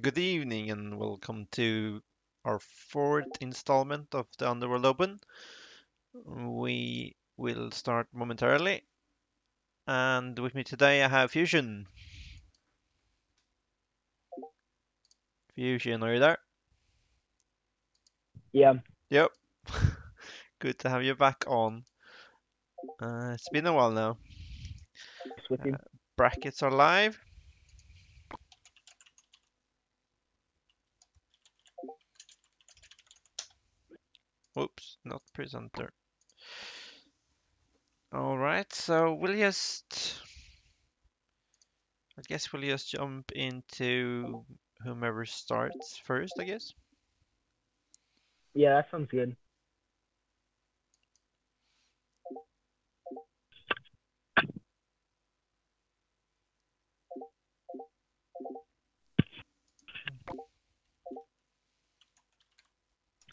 Good evening and welcome to our fourth installment of the Underworld Open. We will start momentarily, and with me today I have Fusion. Fusion, are you there? Yeah, Yep. Good to have you back on. It's been a while now. it's with you. Brackets are live. Whoops, not presenter. All right, so I guess we'll just jump into whomever starts first, I guess. Yeah, that sounds good.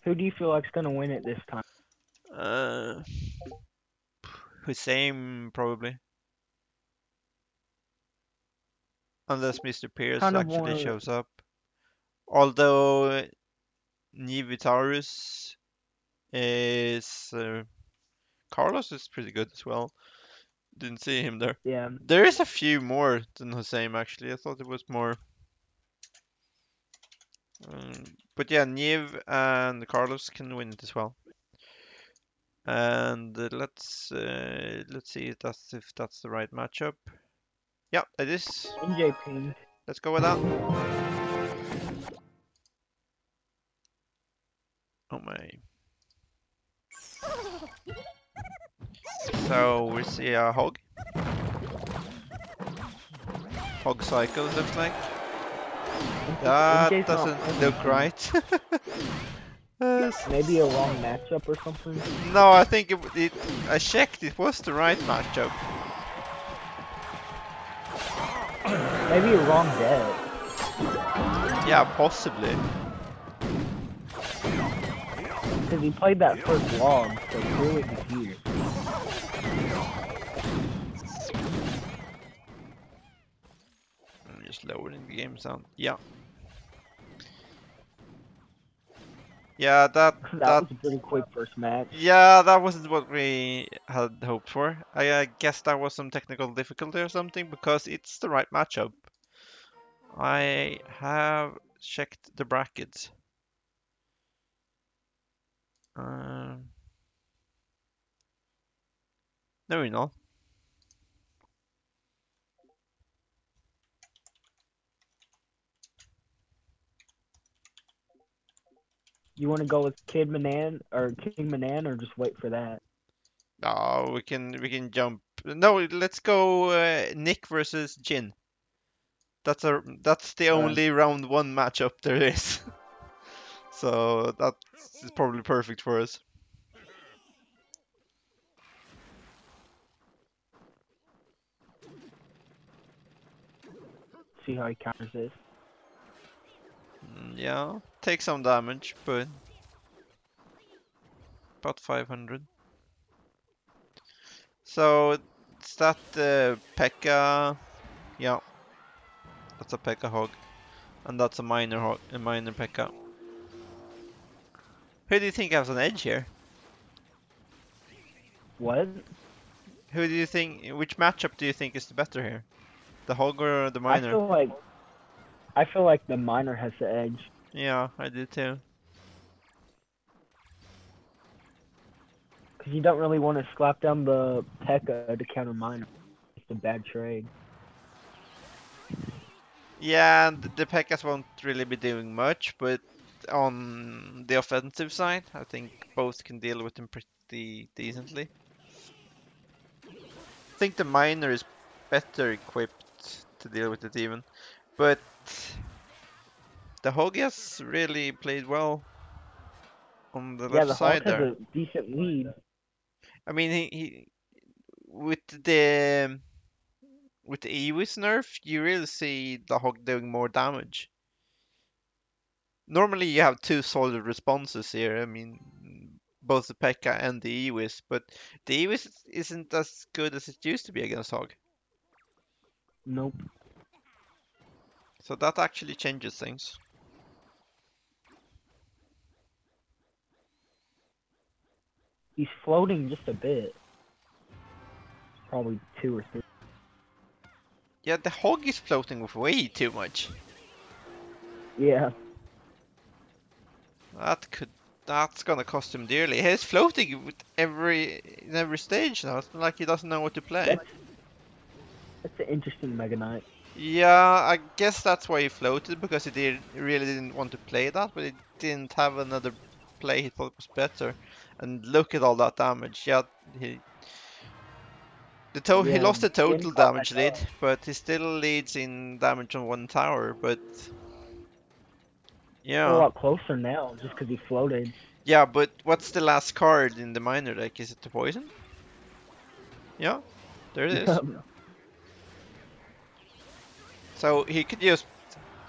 Who do you feel like's gonna win it this time? Uh, Hussein probably, unless Mr. Pierce Kind of actually want. shows up. Although Nivitarus is Carlos is pretty good as well. Didn't see him there. Yeah, There is a few more than Hussein actually. I thought it was more. But yeah, Niv and Carlos can win it as well. And let's see if that's the right matchup. Yeah, it is. NJ Ping. Let's go with that. Oh my. So we see a hog. Hog cycle, it looks like. That NJ's not doesn't winning, look so right. maybe a wrong matchup or something. No, I think I checked, it was the right matchup. Maybe a wrong deck. Yeah, possibly. Because he played that first log, so clearly he's here. I'm just lowering the game sound. Yeah. Yeah, That was a pretty quick first match. yeah, that wasn't what we had hoped for. I guess that was some technical difficulty or something because it's the right matchup. I have checked the brackets. Um, no, you know. You want to go with Kid Manan or King Manan, or just wait for that? No, we can jump. No, let's go Nick versus Jin. That's the Alright. only round one matchup there is. So that's probably perfect for us. See how he counters this. Yeah, take some damage, but about 500. So is that the Pekka? Yeah, that's a Pekka hog, and that's a minor hog, a minor Pekka. Who do you think has an edge here? What? Who do you think? Which matchup do you think is the better here? The hog or the I minor? feel like I feel like the miner has the edge. Yeah, I do too. Because you don't really want to slap down the P.E.K.K.A to counter miner. It's a bad trade. Yeah, and the Pekkas won't really be doing much, but on the offensive side, I think both can deal with him pretty decently. I think the miner is better equipped to deal with it even, but the hog has really played well on the Yeah, left the Hawk side has there. a decent lead. I mean, he with the with the Ewis nerf, you really see the hog doing more damage. Normally you have two solid responses here. I mean, both the P.E.K.K.A and the Ewis, but the Ewis isn't as good as it used to be against hog. Nope. So that actually changes things. He's floating just a bit. Probably 2 or 3. Yeah, the hog is floating with way too much. Yeah. That could that's gonna cost him dearly. He's floating with in every stage now. It's not like he doesn't know what to play. That's an interesting Mega Knight. Yeah, I guess that's why he floated, because he really didn't want to play that, but he didn't have another play he thought was better. And look at all that damage. Yeah, he he Yeah, lost the getting total caught back damage lead, up. but he still leads in damage on one tower. But We're a yeah, lot closer now just because he floated. yeah. But what's the last card in the minor deck? Is it the poison? Yeah, there it is. Yeah. So he could just,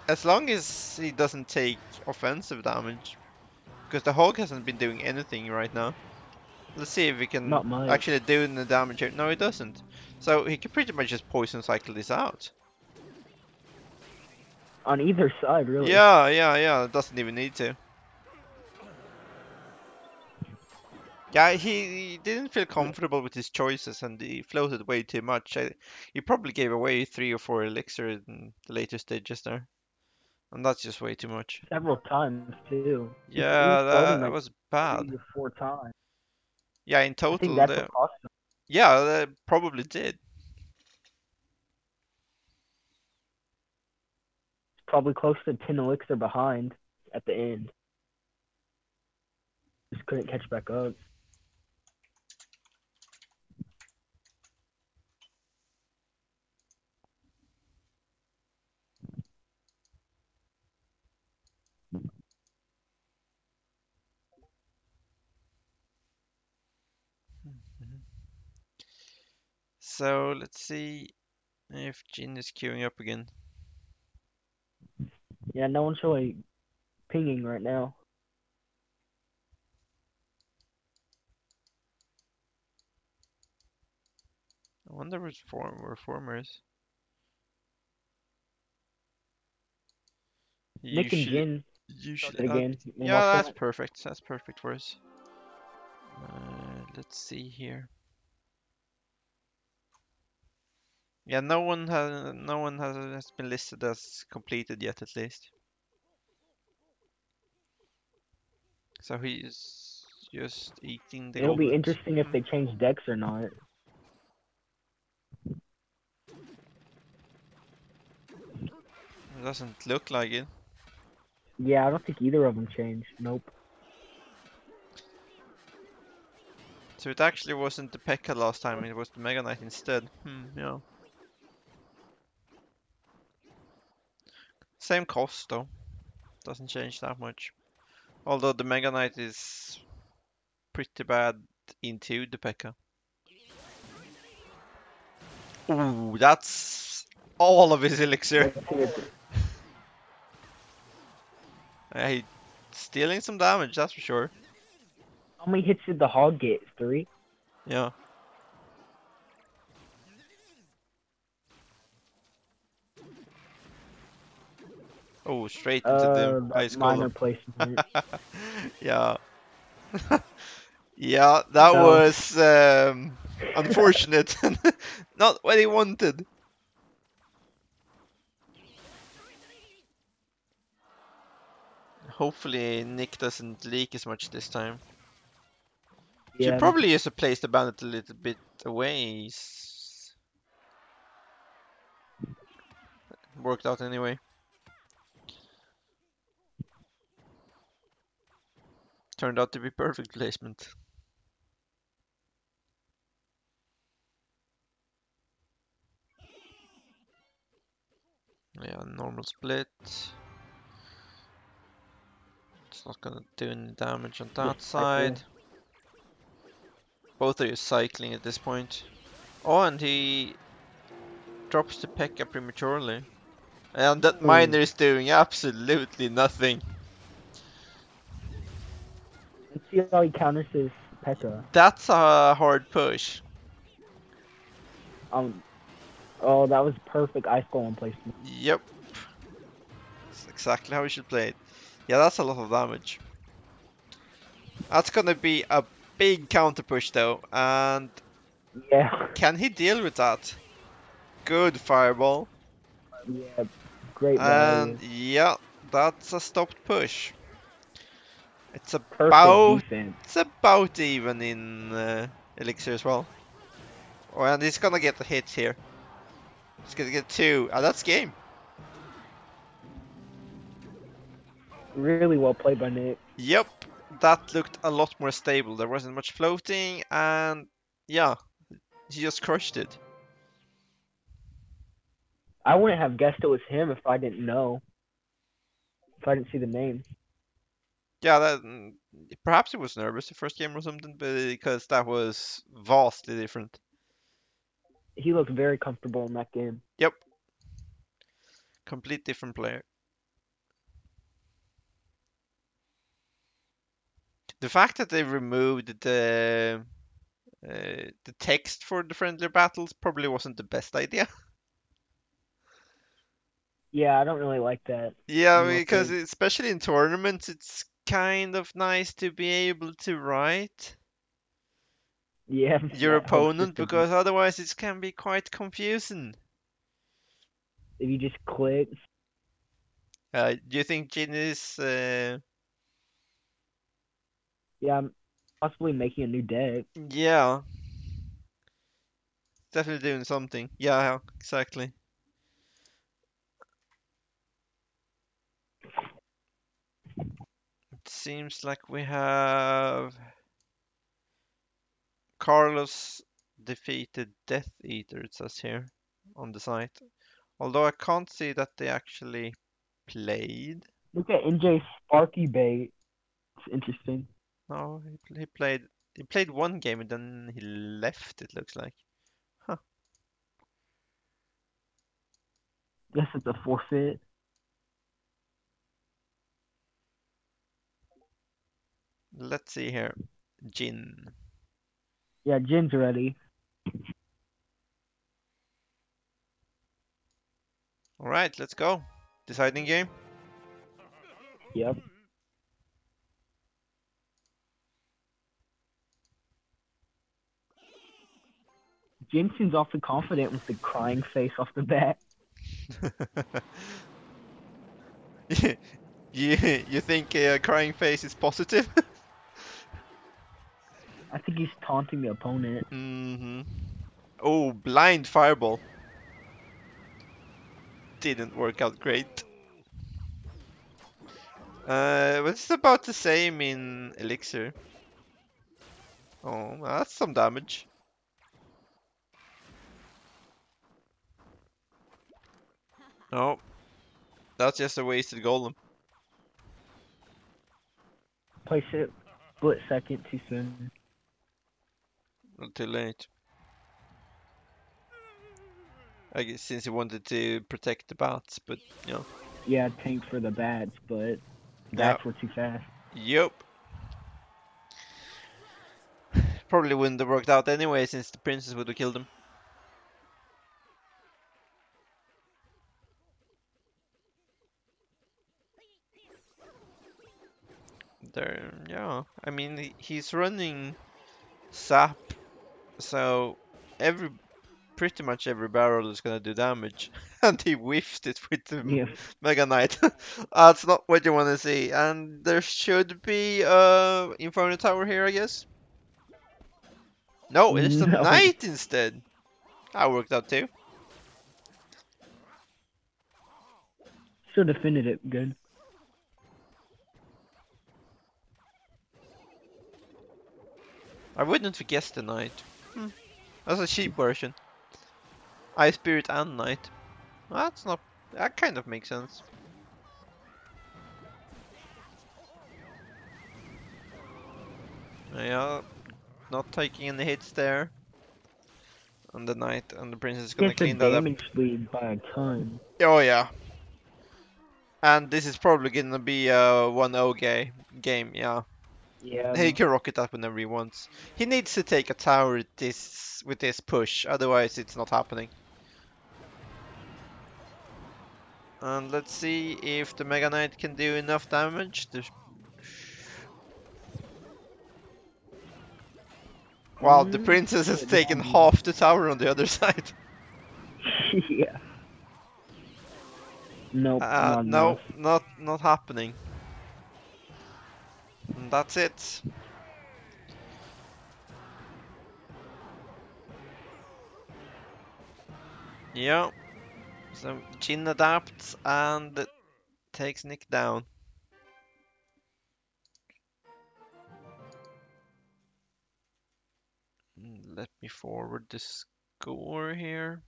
as long as he doesn't take offensive damage, because the Hulk hasn't been doing anything right now. Let's see if he can Not much. actually do the damage here. No, he doesn't. So he can pretty much just poison cycle this out. On either side, really. Yeah, yeah, yeah. Doesn't even need to. Yeah, he didn't feel comfortable with his choices and he floated way too much. He probably gave away 3 or 4 elixir in the later stages there. And that's just way too much. Several times, too. He was Yeah, floating that like was three bad. or four times. Yeah, in I think total, that's what cost him. yeah, that probably did. Probably close to 10 elixir behind at the end. Just couldn't catch back up. Mhm. So let's see if Jin is queuing up again. Yeah, no one's really pinging right now. I wonder which reformer is. Nick and Usually, Jin usually, started again. You yeah, watch that's that? perfect. That's perfect for us. Let's see here. Yeah, no one has been listed as completed yet, at least. So he's just eating the It'll be goblet. interesting if they change decks or not. It doesn't look like it. Yeah, I don't think either of them changed. Nope. So it actually wasn't the P.E.K.K.A last time, it was the Mega Knight instead. Yeah. Same cost though. Doesn't change that much. Although the Mega Knight is pretty bad into the P.E.K.K.A. Ooh, that's all of his elixir. Let's see it. He's stealing some damage, that's for sure. How many hits did the hog get? 3? Yeah. Oh, straight into the That ice minor golem. placement. Yeah. Yeah, that So, was unfortunate. Not what he wanted. Hopefully Nick doesn't leak as much this time. Should yeah, probably use to place the bandit a little bit away. Worked out anyway. Turned out to be perfect placement. Yeah, normal split. It's not gonna do any damage on just that cycle. side. Both are just cycling at this point. Oh, and he drops the P.E.K.K.A prematurely. And that Ooh. miner is doing absolutely nothing. Let's see how he counters his P.E.K.K.A. That's a hard push. Um, oh, that was perfect ice golem placement. Yep. That's exactly how we should play it. Yeah, that's a lot of damage. That's gonna be a Big counter push though, and Yeah. can he deal with that? Good fireball. Yeah. Great And value. yeah, that's a stopped push. It's Perfect about defense. it's about even in Elixir as well. Oh, and he's gonna get a hit here. He's gonna get two. Ah, that's game. Really well played by Nick. Yep, that looked a lot more stable. There wasn't much floating, and yeah, he just crushed it. I wouldn't have guessed it was him if I didn't know. If I didn't see the name. Yeah, perhaps he was nervous the first game or something, because that was vastly different. He looked very comfortable in that game. Yep, complete different player. The fact that they removed the text for the friendly battles probably wasn't the best idea. Yeah, I don't really like that Yeah, in because Rocket. especially in tournaments, it's kind of nice to be able to write Yeah, your that host opponent system. because otherwise it can be quite confusing. If you just click, Do you think Jin is? yeah, I'm possibly making a new deck. Yeah, definitely doing something. Yeah, exactly. It seems like we have Carlos defeated Death Eater. It says here on the site. Although I can't see that they actually played. Look at NJ Sparky Bait. It's interesting. No, he played one game and then he left. It looks like. Huh. Guess it's a forfeit. Let's see here. Jin. Yeah, Jin's ready. All right, let's go. Deciding game. Yep. Jin seems awfully confident with the crying face off the bat. you think crying face is positive? I think he's taunting the opponent. Mm-hmm. Oh, blind fireball. Didn't work out great. But it's about the same in Elixir. Oh, that's some damage. Oh, that's just a wasted golem. Place it split second too soon. Not too late. I guess since he wanted to protect the bats, but you know. Yeah, tank for the bats, but Yeah. bats were too fast. Yup. Probably wouldn't have worked out anyway since the princess would have killed him. There, yeah. I mean, he's running sap, so every pretty much every barrel is gonna do damage, and he whiffed it with the Yeah. Mega Knight. That's not what you want to see. And there should be Inferno Tower here, I guess. No, it's a No. Knight instead. That worked out too. Still defended it good. I wouldn't have guessed the Knight. That's a cheap version. Ice Spirit and Knight. That's not. That kind of makes sense. Yeah, not taking any hits there. And the Knight and the Princess is He gonna has the clean that up. damage lead by a ton. Oh yeah. And this is probably gonna be a 1-0 game, yeah. Yeah. He can rocket that whenever he wants. He needs to take a tower with this push, otherwise it's not happening. And let's see if the Mega Knight can do enough damage. Wow, the princess has What did taken you do? half the tower on the other side. Yeah. Nope, not enough. No, not happening. And that's it. Yeah. So Jin adapts and takes Nick down. Let me forward the score here.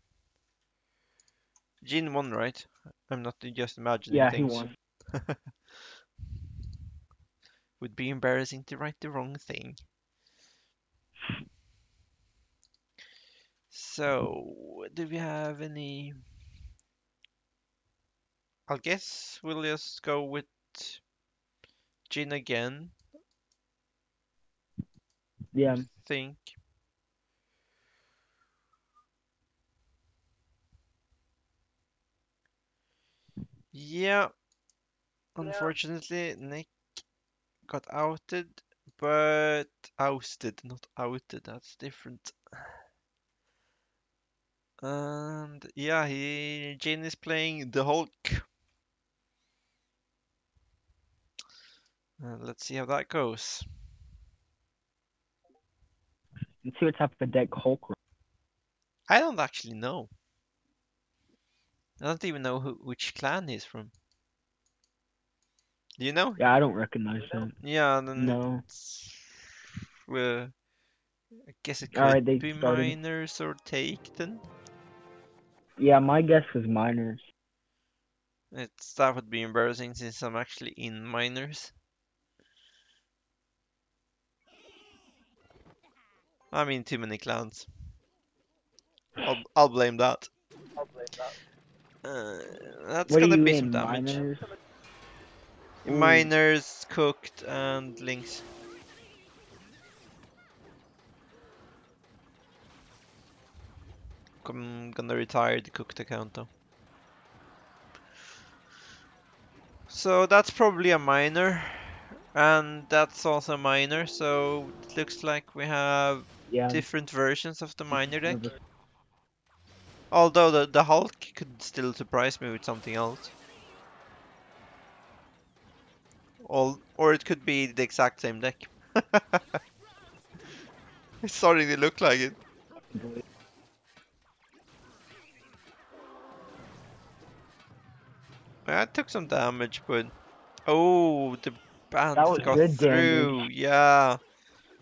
Jin won, right? I'm not just imagining Yeah, he things. won. Would be embarrassing to write the wrong thing. So, do we have any? I guess we'll just go with Jin again. I Yeah. think. Yeah, unfortunately, Nick got outed, but ousted, not outed. That's different. And yeah, Jin is playing the Hulk. Let's see how that goes. Let's see what type of deck Hulk. I don't actually know. I don't even know which clan he's from. Do you know? Yeah, I don't recognize that. Yeah, then No. it's. Well, I guess it All could right, they be started. miners or taken. Yeah, my guess was miners. That would be embarrassing since I'm actually in miners. I'm in too many clans. I'll blame that. Uh, that's What are gonna you be some in? damage. Miners? Ooh, Miners, cooked, and links. I'm gonna retire the cooked account though. So that's probably a miner, and that's also a miner. So it looks like we have yeah. different versions of the miner deck. Nervous. Although the Hulk could still surprise me with something else. Or it could be the exact same deck. It's starting to look like it. I took some damage, but oh, the That bandit was got good damage. through. Yeah,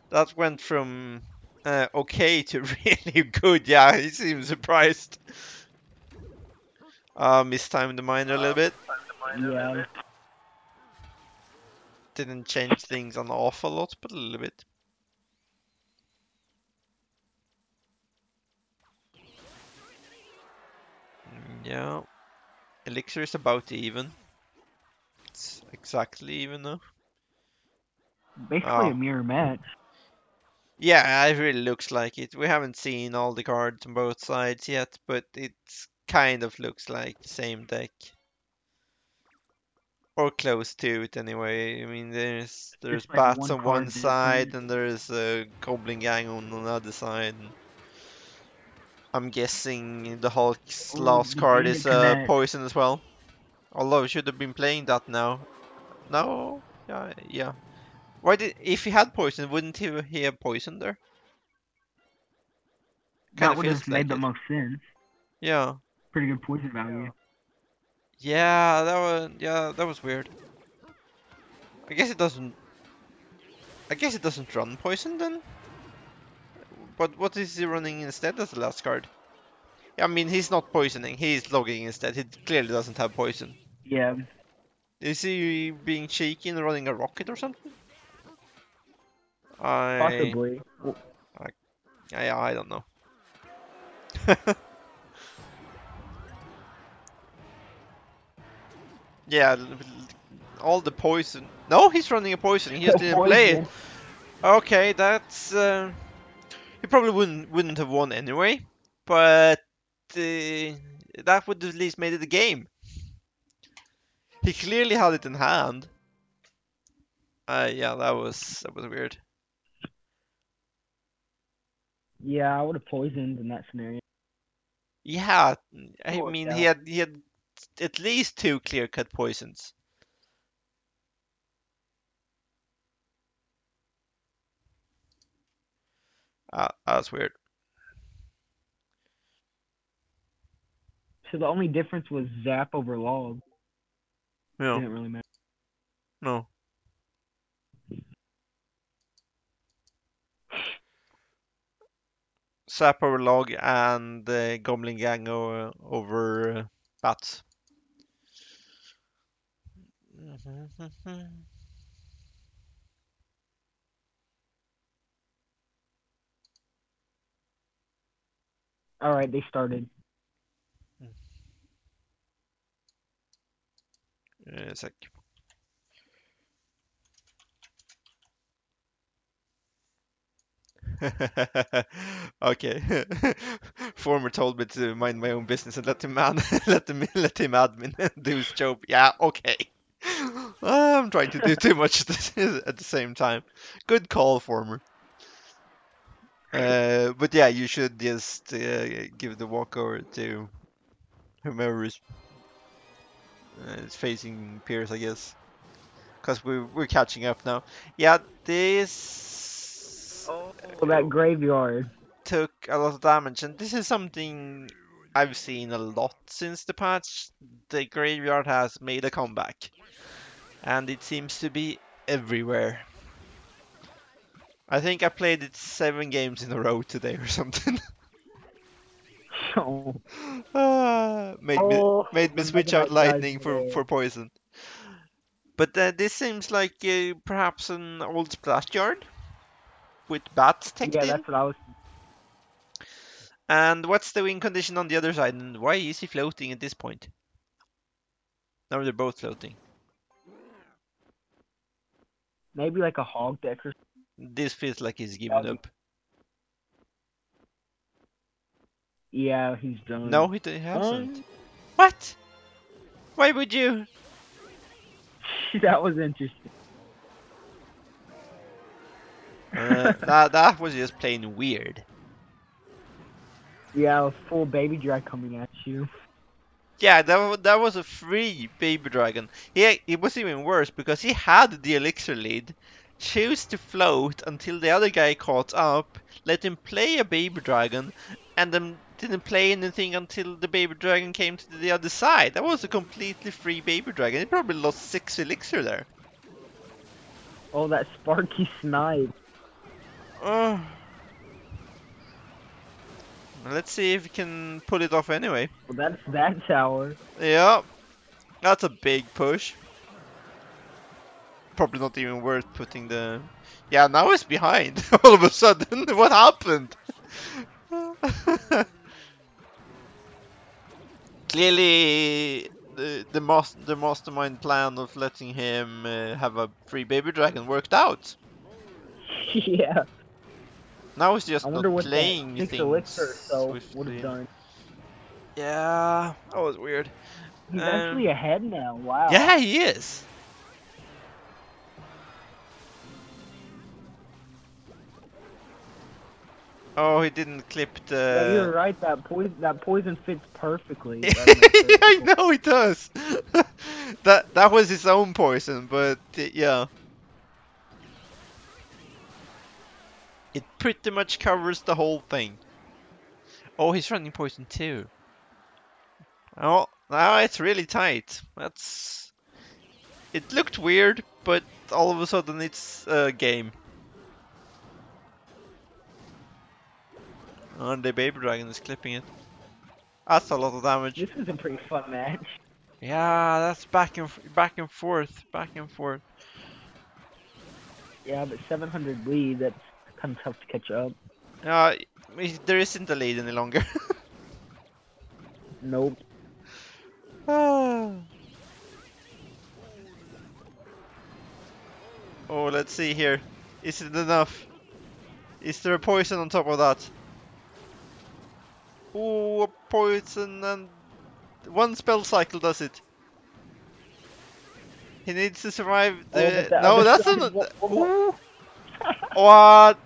that went from okay to really good. Yeah, he seemed surprised. Mistimed the miner a little bit. Yeah. Didn't change things an awful lot, but a little bit. Yeah, elixir is about even. It's exactly even though. Basically a Oh, mirror match. yeah, it really looks like it. We haven't seen all the cards on both sides yet, but it kind of looks like the same deck. Or close to it anyway. I mean, there's Just like bats one on one card side difference. and there's a goblin gang on the other side. And I'm guessing the Hulk's Oh, last the card is bandit connect. poison as well. Although he should have been playing that now. No, yeah, yeah. Why did if he had poison, wouldn't he have poison there? Kind That of would have feels made like the it. most sense. Yeah, Pretty good poison value. yeah that was weird. I guess it doesn't. I guess it doesn't run poison then. But what is he running instead as the last card? I mean, he's not poisoning. He's logging instead. He clearly doesn't have poison. Yeah, Is he being cheeky and running a rocket or something? I, possibly. I, I don't know. Yeah, all the poison. No, he's running a poison. He just didn't play it. Poison. Okay, that's. He probably wouldn't have won anyway, but that would at least made it a game. He clearly had it in hand. Yeah, that was weird. Yeah, I would have poisoned in that scenario. Yeah, It I worked mean out. he had at least two clear-cut poisons. That's weird. So the only difference was zap over log. No, Didn't really matter. no. Sap over log and Goblin Gang over bats. All right, they started. A sec. Okay. Former told me to mind my own business and let him man let him admin and do his job. Yeah, okay. I'm trying to do too much at the same time. Good call, Former. But yeah, you should just give the walkover to whomever is facing Pierce, I guess, because we're catching up now. Yeah, this Oh, that graveyard. took a lot of damage, and this is something I've seen a lot since the patch. The graveyard has made a comeback, and it seems to be everywhere. I think I played it 7 games in a row today or something. Oh, Made me oh, made me the switch Mega out Knight guy's lightning there. for poison. But this seems like perhaps an old splash yard with bats teched Yeah, in. that's what I was. And what's the win condition on the other side? And why is he floating at this point? Now they're both floating. Maybe like a hog deck or This feels like he's giving something. up. Yeah, he's No, done. he hasn't. Done. What? Why would you? That was interesting. That was just plain weird. Yeah, a full baby drag coming at you. Yeah, that was a free baby dragon. It was even worse because he had the elixir lead, chose to float until the other guy caught up, let him play a baby dragon, and then didn't play anything until the baby dragon came to the other side. That was a completely free baby dragon. He probably lost 6 elixir there. Oh, that Sparky snipe. Uh, let's see if we can pull it off anyway. Well, that's that tower. Yeah, that's a big push. Probably not even worth putting the... Yeah, now it's behind. All of a sudden, what happened? Clearly, the mastermind plan of letting him have a free baby dragon worked out. Yeah. Now he's I just wonder not what that playing 6 elixir or things so would have swiftly. done. Yeah, that was weird. He's actually ahead now. Wow. Yeah, he is. Oh, he didn't clip Yeah, you're the... right. That poison fits perfectly right in that I circle. know he does. That was his own poison, but yeah, it pretty much covers the whole thing. Oh, he's running poison too. Oh, now it's really tight. That's... It looked weird, but all of a sudden it's a game. And the baby dragon is clipping it. That's a lot of damage. This is a pretty fun match. Yeah, that's back and forth, back and forth. Yeah, but 700 lead, that's kind of tough to catch up. Uh, there isn't a lead any longer. Nope. Oh, let's see here. Is it enough? Is there a poison on top of that? Oh, a poison and one spell cycle does it. He needs to survive Oh, but the... the No, other that's side, not... one more. Ooh. What?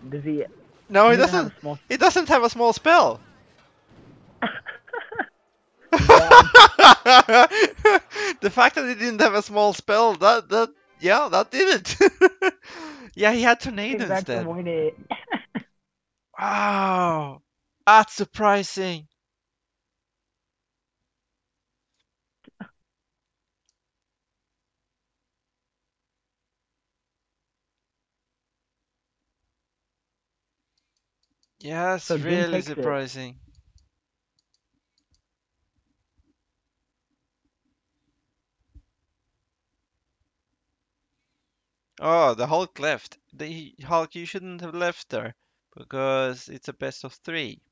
Does he No, He he doesn't have doesn't. a small. He doesn't have a small spell. Damn. The fact that he didn't have a small spell, yeah, that did it. Yeah, he had tornado Take back the instead. win it. Wow, that's surprising. So Yes, Jin really takes it. surprising. Oh, the Hulk left. The Hulk, you shouldn't have left there because it's a best of three.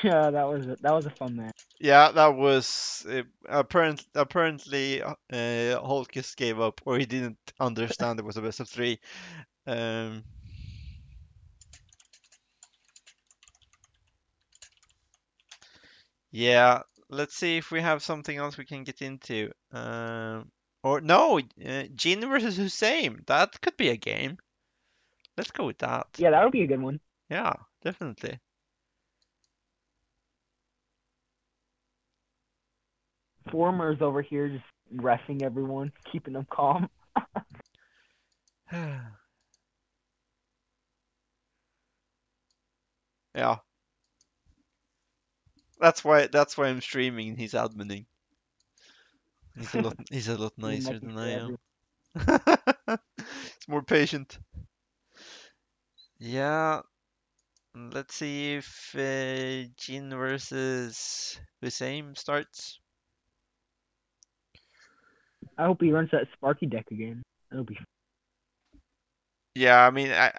Yeah, that was a fun match. Yeah, that was apparently Hulk just gave up or he didn't understand it was a best of three. Um, yeah, let's see if we have something else we can get into. Or no, Jin versus Hussein. That could be a game. Let's go with that. Yeah, that would be a good one. Yeah, definitely. Former's over here just resting everyone, keeping them calm. Yeah, that's why I'm streaming. He's adminning. He's a lot Even nicer making than sure I everyone. am. It's more patient. Yeah, let's see if Jin versus Hussein starts. I hope he runs that Sparky deck again. That'll be. Yeah, I mean, I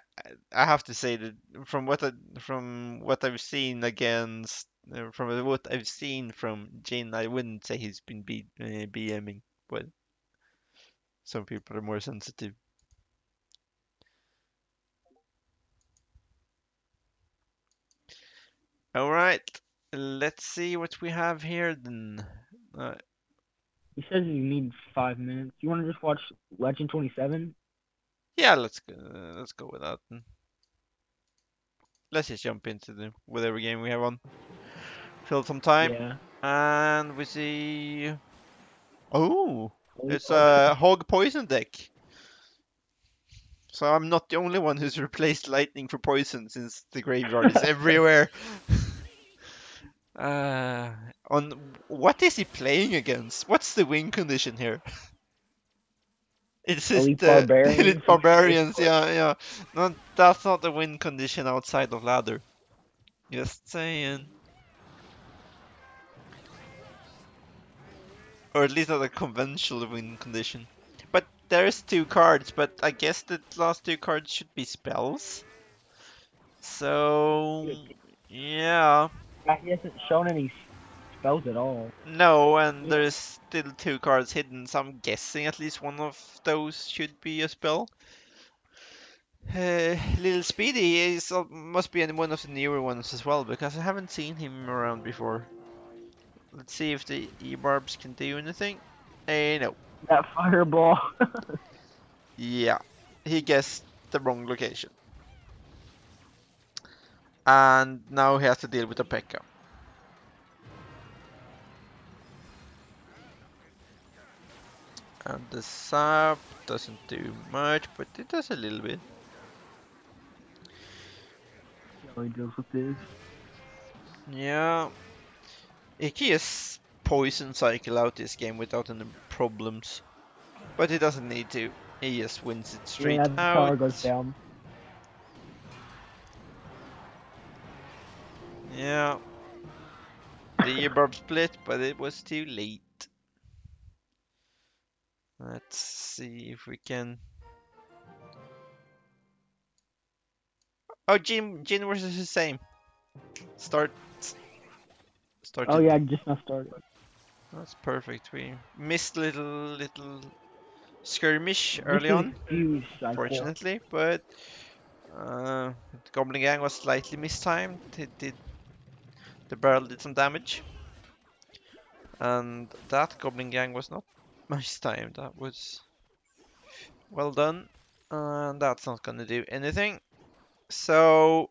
have to say that from what I've seen against from what I've seen from Jin, I wouldn't say he's been BMing, but some people are more sensitive. All right, let's see what we have here then. Uh, He says you need 5 minutes. You want to just watch Legend 27? yeah, let's go with that. Then. Let's just jump into the whatever game we have on. Fill some time, Yeah. and we see. Oh, Holy it's potion. a hog poison deck. So I'm not the only one who's replaced lightning for poison since the graveyard is everywhere. Uh, on what is he playing against? What's the win condition here? It's just Elite the barbarians. elite I'm sure it's barbarians. Yeah, yeah. No, that's not the win condition outside of ladder. Just saying. Or at least not a conventional win condition. But there's two cards, but I guess the last two cards should be spells. So, yeah. Yeah, he hasn't shown any spells at all. No, and Yeah. there's still two cards hidden, so I'm guessing at least one of those should be a spell. Little Speedy must be one of the newer ones as well, because I haven't seen him around before. Let's see if the E-Barbs can do anything. No. That fireball. Yeah, he guessed the wrong location. And now he has to deal with a P.E.K.K.A. And the sap doesn't do much, but it does a little bit. How he deals with this. Yeah, he can just poison cycle out this game without any problems. But he doesn't need to. He just wins it straight Yeah, the out. tower goes down. Yeah, the earburb split, but it was too late. Let's see if we can. Oh, Jin versus the same. Start Oh started. yeah, just now started. That's perfect. We missed little skirmish Just early a on, fuse cycle. fortunately, but the Goblin Gang was slightly mistimed. The barrel did some damage. And that Goblin Gang was not nice time. That was well done. And that's not gonna do anything. So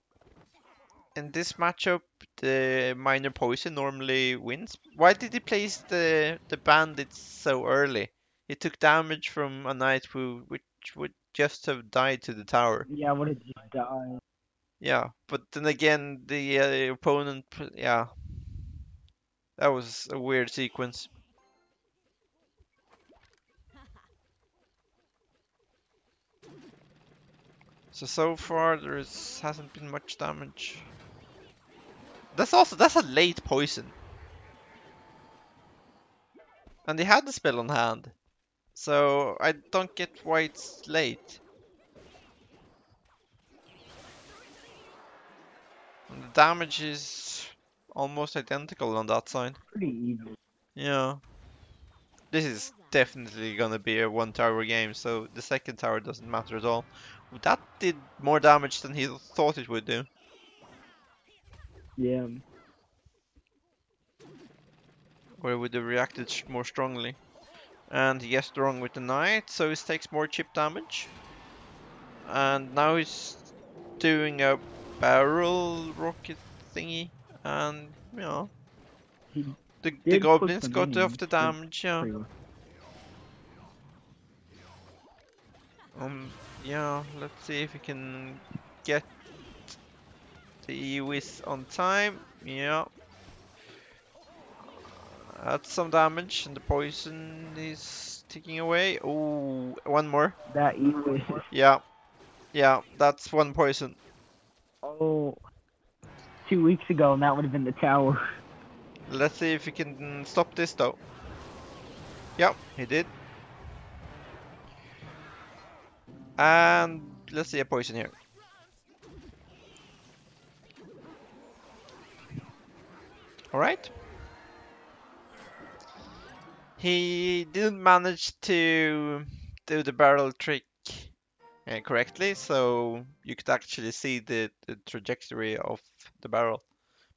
in this matchup, the minor poison normally wins. Why did he place the bandits so early? He took damage from a knight which would just have died to the tower. Yeah, I would have just died. Yeah, but then again, the opponent, yeah, that was a weird sequence. So far hasn't been much damage. That's a late poison, and he had the spell on hand, so I don't get why it's late. And the damage is almost identical on that side. Pretty even. Yeah, this is definitely gonna be a one tower game, so the second tower doesn't matter at all. That did more damage than he thought it would do. Yeah. Or would have reacted more strongly. And he gets wrong with the knight, so he takes more chip damage. And now he's doing a barrel rocket thingy, and you know He the did put goblins some got off aim. the That's damage. Yeah, pretty much. um, yeah. Let's see if we can get the Ewis on time. Yeah, that's some damage, and the poison is ticking away. Oh, one more. That Ewis. Yeah, yeah, that's one poison. Oh, 2 weeks ago, and that would have been the tower. Let's see if we can stop this though. Yep, he did. And let's see a poison here. Alright. He didn't manage to do the barrel trick correctly, so you could actually see the trajectory of the barrel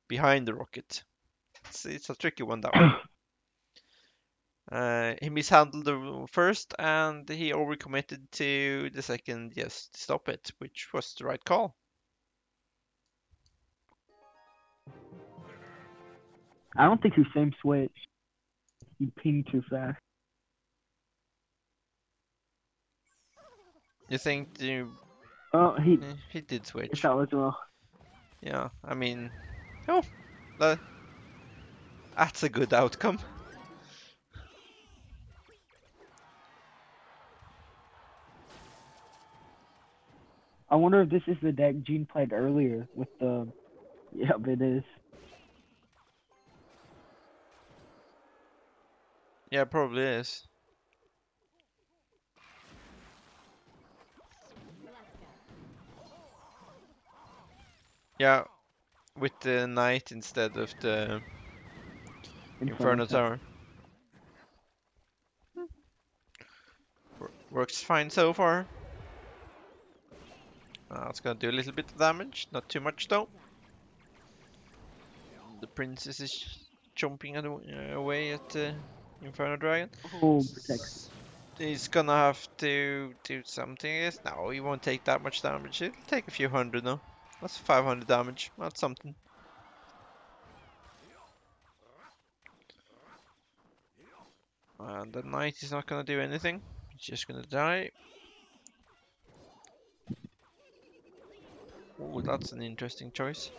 behind the rocket. It's a tricky one, that one. He mishandled the first, and he overcommitted to the second. Yes, to stop it, which was the right call. I don't think he same switch. He pinged too fast. You think Oh, he did if switch? that was well. Yeah, I mean, oh, that's a good outcome. I wonder if this is the deck Gene played earlier with the. Yep, it is. Yeah, probably is. Yeah, with the knight instead of the Inferno Inferno Tower. Tower. Works fine so far. It's gonna do a little bit of damage, not too much though. The princess is jumping away at the Inferno Dragon. Oh, protect. He's gonna have to do something. No, he won't take that much damage. It'll take a few hundred now. That's 500 damage. That's something. And the knight is not gonna do anything. He's just gonna die. Oh, that's an interesting choice.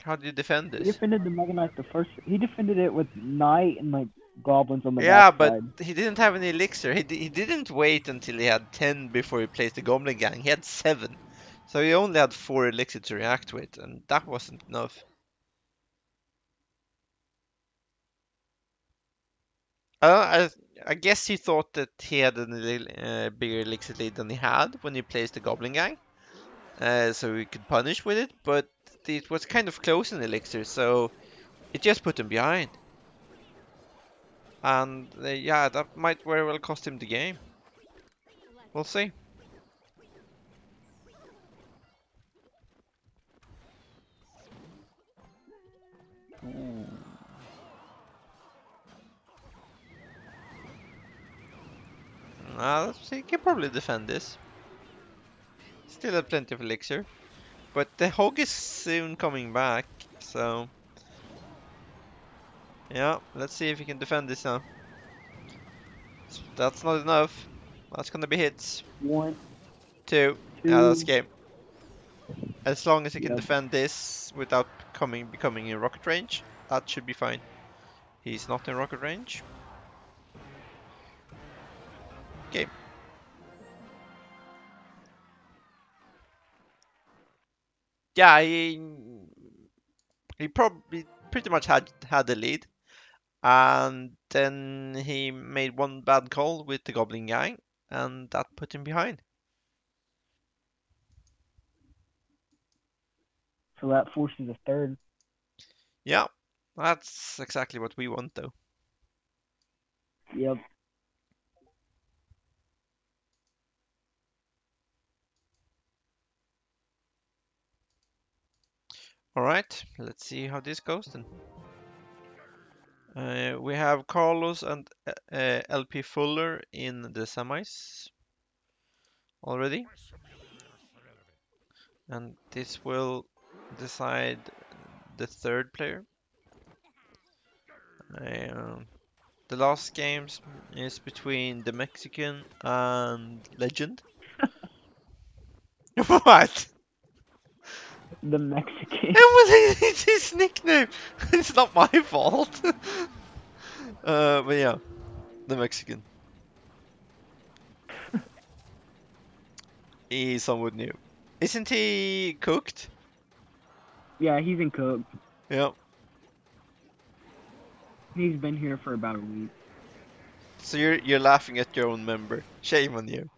How do you defend He this? defended the Mega Knight the first. He defended it with Knight and like goblins on the Yeah, but backside. he didn't have any elixir. He didn't wait until he had 10 before he placed the Goblin Gang. He had 7. So he only had 4 elixir to react with, and that wasn't enough. I, I guess he thought that he had a bigger elixir lead than he had when he placed the Goblin Gang, so he could punish with it, but it was kind of close in elixir, so it just put him behind. And yeah, that might very well cost him the game. We'll see. Ooh. He can probably defend this. Still have plenty of elixir. But the hog is soon coming back, so... Yeah, let's see if he can defend this now. That's not enough. That's gonna be hits. One, Two. Yeah, that's two. game. As long as he can Yep. defend this without becoming in rocket range, that should be fine. He's not in rocket range. Game. Yeah, he probably pretty much had the lead, and then he made one bad call with the Goblin Gang, and that put him behind. So that forces a third. Yeah, that's exactly what we want, though. Yep. All right, let's see how this goes then. We have Carlos and LP Fuller in the semis already, and this will decide the third player. Um, the last games is between the Mexican and Legend. What? The Mexican. It's his nickname. It's not my fault. But yeah, the Mexican. He's somewhat new. Isn't he cooked? Yeah, he's in Cook. Yeah. He's been here for about a week. So you're laughing at your own member. Shame on you.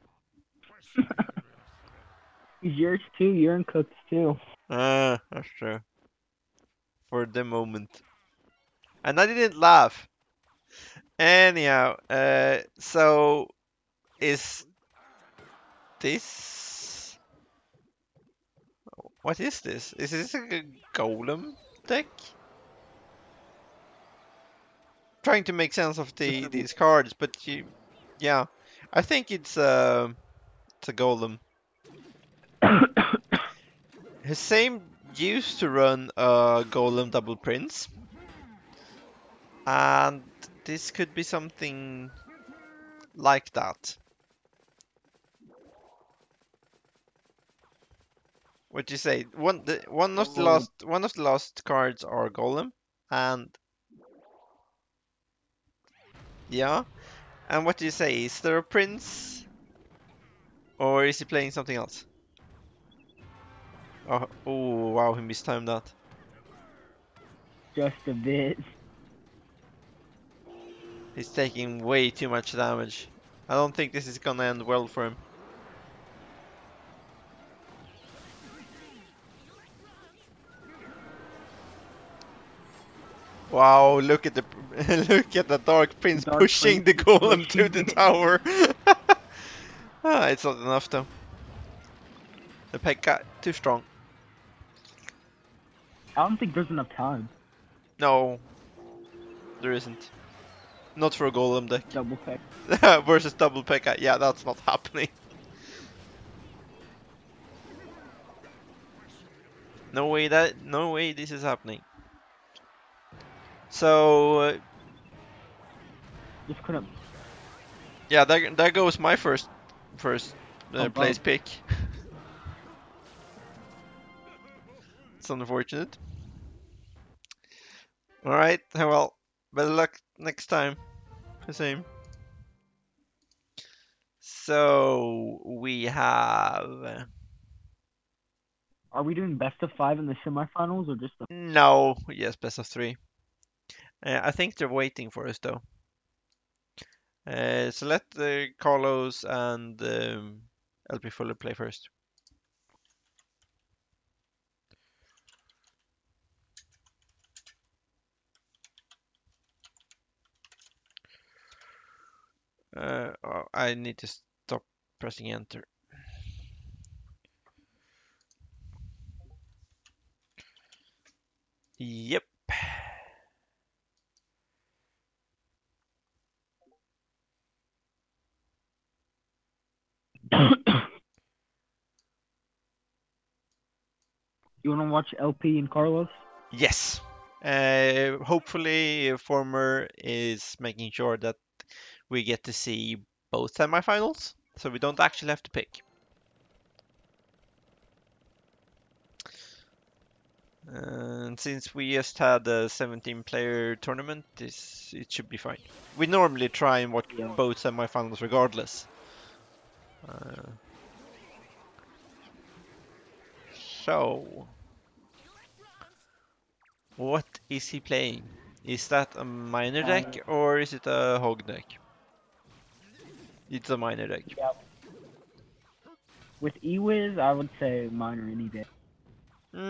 He's yours too. You're in Cook's too. Ah, that's true. For the moment. And I didn't laugh. Anyhow, so is this... What is this? Is this a golem deck? Trying to make sense of This is these cards, but yeah, I think it's a golem. Hussein used to run a golem double prince, and this could be something like that. What do you say? oh, One of the last cards are golem, and yeah. And what do you say? Is there a prince, or is he playing something else? Oh wow, he mistimed that. just a bit. He's taking way too much damage. I don't think this is gonna end well for him. Wow, look at the look at the Dark The Prince Dark pushing Prince the is golem to pushing the it. tower. It's not enough though. The Pekka too strong. I don't think there's enough time. No, there isn't. Not for a golem deck. Double pick. Versus double Pekka. Yeah, that's not happening. No way this is happening. So Just couldn't yeah, there goes my first pump up. place pick. It's unfortunate. All right, well, better luck next time. The same. So we have Are we doing best of 5 in the semifinals or just the? no, yes, best of three. I think they're waiting for us though. So let Carlos and LP Fuller play first. Oh, I need to stop pressing enter. Yep. You want to watch LP and Carlos? Yes. Hopefully, Former is making sure that we get to see both semifinals, so we don't actually have to pick. And since we just had a 17-player tournament, it should be fine. We normally try and watch Yeah. both semifinals regardless. Uh, so, what is he playing? Is that a minor deck Uh, or is it a hog deck? It's a minor deck. yeah. With Ewiz, I would say minor any day.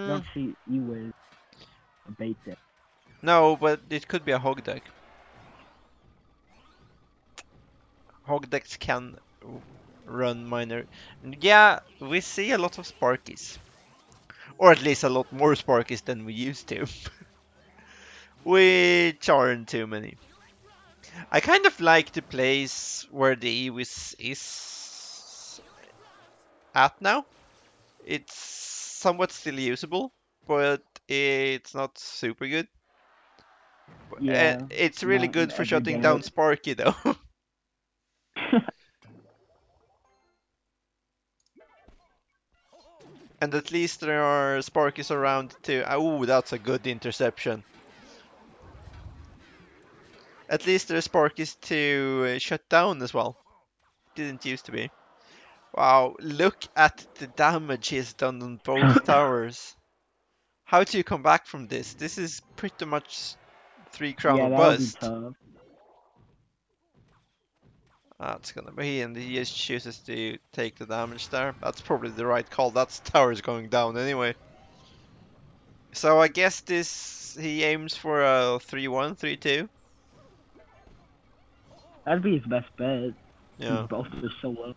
I Mm, don't see Ewiz a bait deck. no, but it could be a hog deck. Hog decks can run minor. Yeah, we see a lot of Sparkies. Or at least a lot more Sparkies than we used to. Which aren't too many. I kind of like the place where the Ewis is at now. It's somewhat still usable, but it's not super good. Yeah, It's really not an good for shutting everyday. down Sparky though. And at least there are Sparkies around too. Oh, that's a good interception. At least there are Sparkies to shut down as well. Didn't used to be. Wow, look at the damage he's done on both towers. How do you come back from this? This is pretty much 3 crown Yeah, or that would be bust. tough. That's gonna be, and he just chooses to take the damage there. That's probably the right call. That's tower's going down anyway. So I guess this he aims for a 3-1, 3-2. That'd be his best bet, since Yeah. both are so low.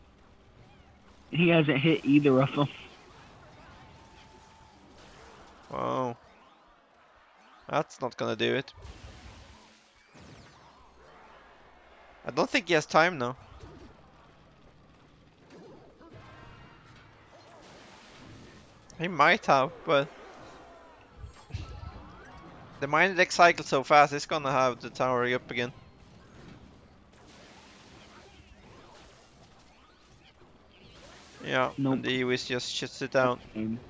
He hasn't hit either of them. Wow. That's not gonna do it. I don't think he has time now. He might have, but the mine deck cycles so fast, it's gonna have the tower up again. Yeah, and Nope. the Ewis just shuts it That's down. game.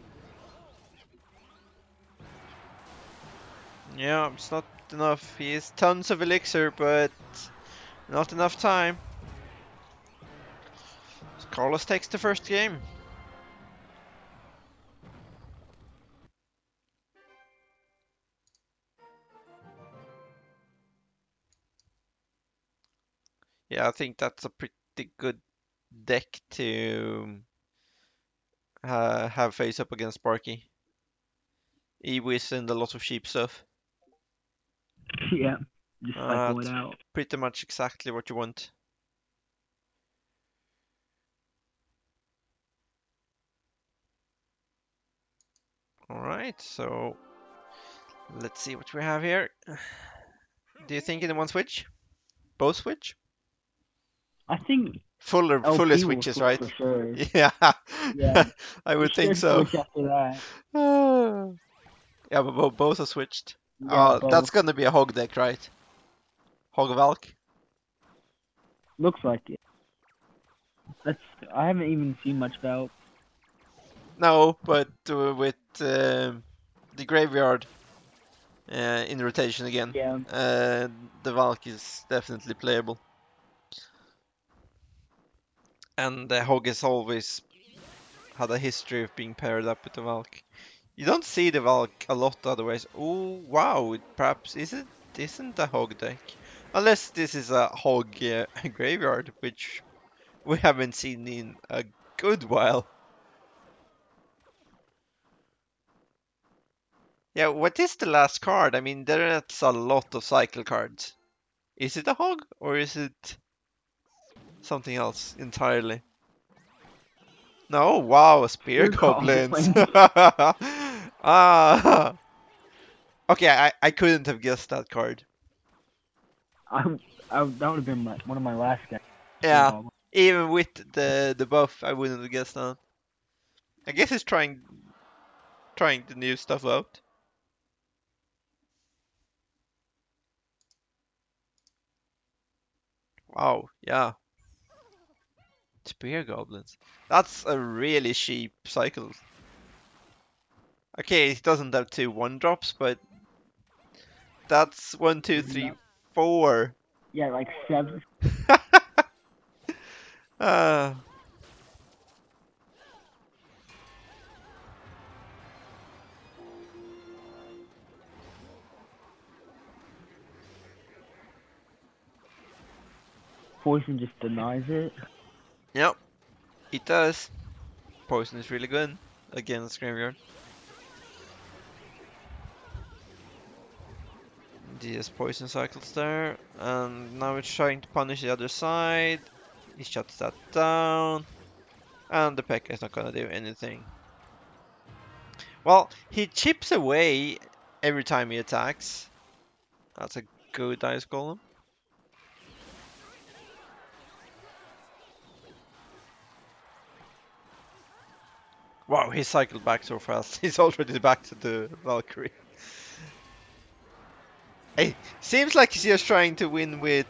Yeah, it's not enough. He has tons of elixir, but not enough time. So Carlos takes the first game. Yeah, I think that's a pretty good deck to have face up against Sparky. Ewis and a lot of cheap stuff. Yeah, just cycle it That's out. pretty much exactly what you want. Alright, so let's see what we have here. Do you think anyone switch? Both switch? I think Fuller LP will switches, switch right? for sure. Yeah, Yeah, I for would think sure so. switch after that. Yeah, but both are switched. Yeah, That's both. gonna be a hog deck, right? Hog Valk? Looks like it. That's. I haven't even seen much about. No, but with the graveyard in rotation again, Yeah, the Valk is definitely playable. And the Hog has always had a history of being paired up with the Valk. You don't see the Valk a lot otherwise. Oh, wow, it perhaps isn't a Hog deck. Unless this is a Hog graveyard, which we haven't seen in a good while. Yeah, what is the last card? I mean, there's a lot of cycle cards. Is it a hog or is it something else entirely? No, wow, spear Spear goblins. Goblins. Ah, okay, I couldn't have guessed that card. I, that would have been one of my last guys. Spear Yeah, Goblin. even with the buff, I wouldn't have guessed that. I guess he's trying the new stuff out. Wow, yeah. Spear goblins. That's a really cheap cycle. Okay, it doesn't have two one drops, but that's one, two, three, No. four. Yeah, like 7. uh, Poison just denies it. yep, it does. Poison is really good against Graveyard. DS poison cycles there, and now it's trying to punish the other side. He shuts that down, and the P.E.K.K.A is not gonna do anything. Well, he chips away every time he attacks. That's a good Ice Golem. Wow, he cycled back so fast. He's already back to the Valkyrie. Hey, seems like he's just trying to win with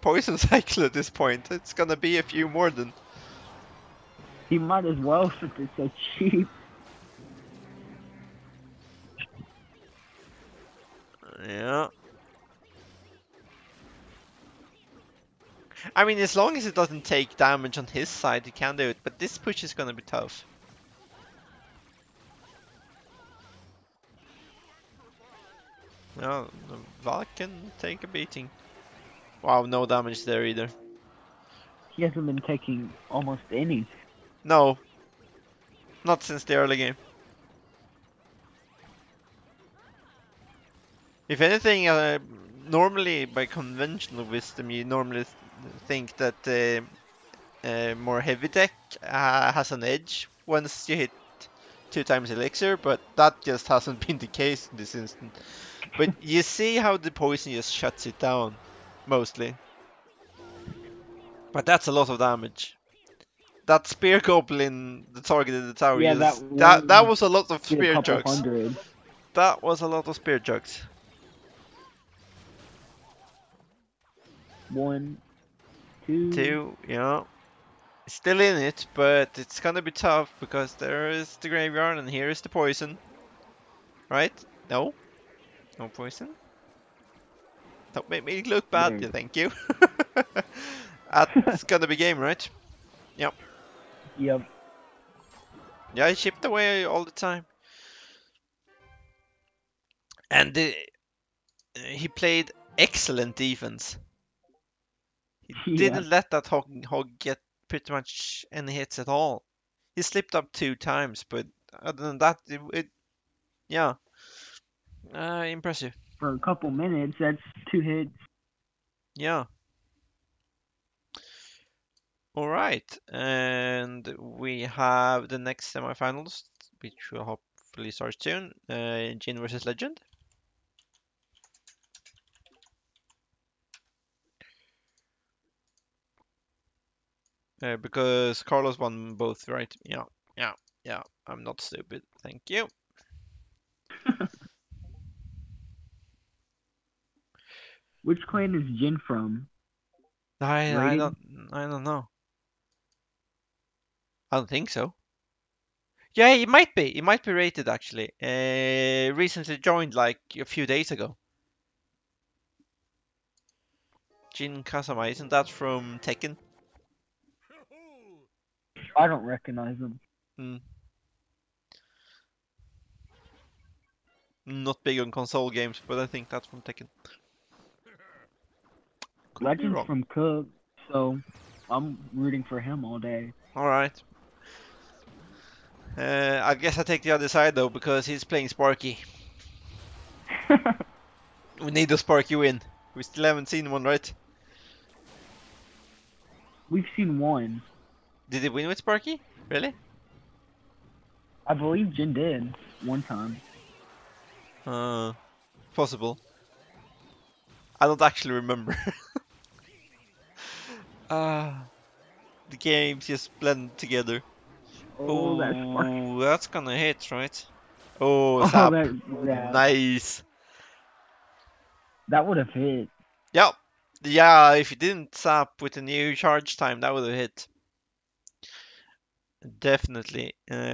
Poison Cycle at this point. It's gonna be a few more than. He might as well since it's so cheap. Yeah. I mean, as long as it doesn't take damage on his side, he can do it. But this push is gonna be tough. No, the Val can take a beating. Wow, no damage there either. He hasn't been taking almost any. No, not since the early game. If anything, normally by conventional wisdom, you normally think that more heavy deck has an edge once you hit 2 times elixir, but that just hasn't been the case in this instant. But you see how the poison just shuts it down, mostly. But that's a lot of damage. That spear goblin that targeted the tower, Yeah, that just that one was a lot of did a spear couple jugs. hundred. That was a lot of spear jugs. 1, 2. 2, yeah. Still in it, but it's gonna be tough because there is the graveyard and here is the poison. Right? No? No poison? Don't make me look bad, There. thank you. That's gonna be game, right? Yep. Yep. Yeah, he chipped away all the time. And he played excellent defense. He Yeah. didn't let that hog get pretty much any hits at all. He slipped up 2 times, but other than that, yeah, impressive. For a couple minutes, that's 2 hits. Yeah. All right, and we have the next semifinals, which will hopefully start soon. Jin versus Legend. Because Carlos won both, right? Yeah, yeah, yeah. I'm not stupid. Thank you. Which clan is Jin from? I I Rated? don't I don't know. I don't think so. Yeah, it might be. It might be rated actually. Recently joined like a few days ago. Jin Kazama, isn't that from Tekken? I don't recognize him. Hmm. Not big on console games, but I think that's from Tekken. Could be Legend's wrong. from Cook, so I'm rooting for him all day. All right. I guess I take the other side though because he's playing Sparky. We need a Sparky win. We still haven't seen one, right? We've seen one. Did he win with Sparky? Really? I believe Jin did one time. Uh, Possible. I don't actually remember. Ah, the games just blend together. Oh, that's Sparky. Oh, that's gonna hit, right? Oh, Oh, Sap. that yeah, Nice. that would have hit. Yep. Yeah, if you didn't Sap with a new charge time, that would have hit. Definitely.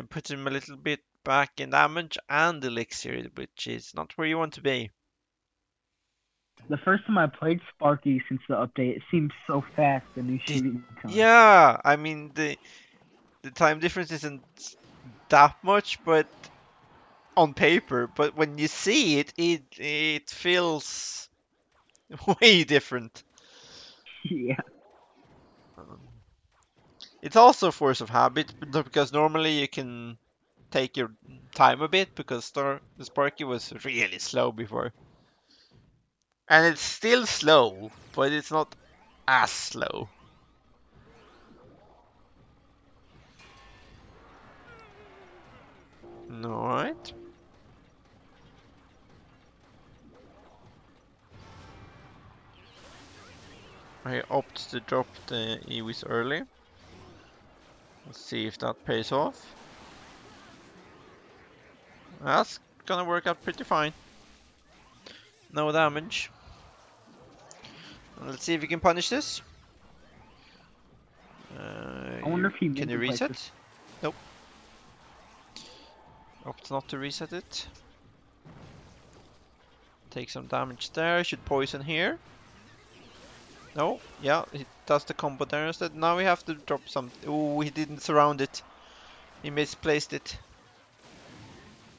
Put him a little bit back in damage and elixir, which is not where you want to be. The first time I played Sparky since the update, it seemed so fast, the new Did, shooting time. yeah, I mean the time difference isn't that much, but on paper, but when you see it, it feels way different. Yeah. Um, It's also a force of habit, because normally you can take your time a bit because the Sparky was really slow before. And it's still slow, but it's not as slow. Alright. I opt to drop the Eewees early. Let's see if that pays off. That's gonna work out pretty fine. No damage. Let's see if we can punish this. I wonder if he Can meant you it like this. reset? Nope. Opt not to reset it. Take some damage there. Should poison here. No, yeah, he does the combo there instead. Now we have to drop some. Oh, he didn't surround it. He misplaced it.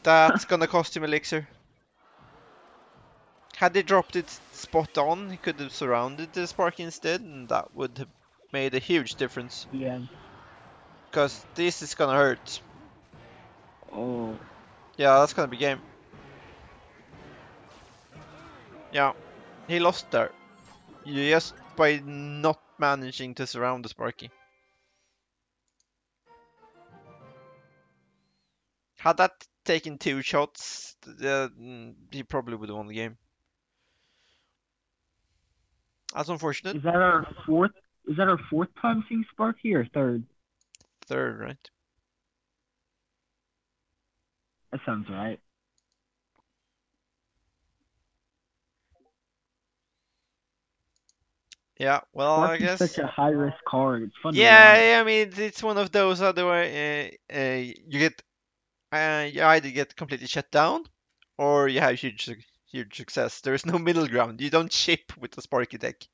That's gonna cost him elixir. Had he dropped it spot on, he could have surrounded the Sparky instead, and that would have made a huge difference. Yeah. Because this is gonna hurt. Oh. Yeah, that's gonna be game. Yeah, he lost there. Just by not managing to surround the Sparky. Had that taken 2 shots, he probably would have won the game. That's unfortunate. Is that our fourth? Is that our fourth time seeing Sparky or third? Third, right? That sounds right. Yeah, well, I Sparky's such guess. a high risk card. It's fun to watch. Yeah, I mean, it's one of those otherwise you get you either get completely shut down or you have huge success. There is no middle ground. You don't ship with the Sparky deck.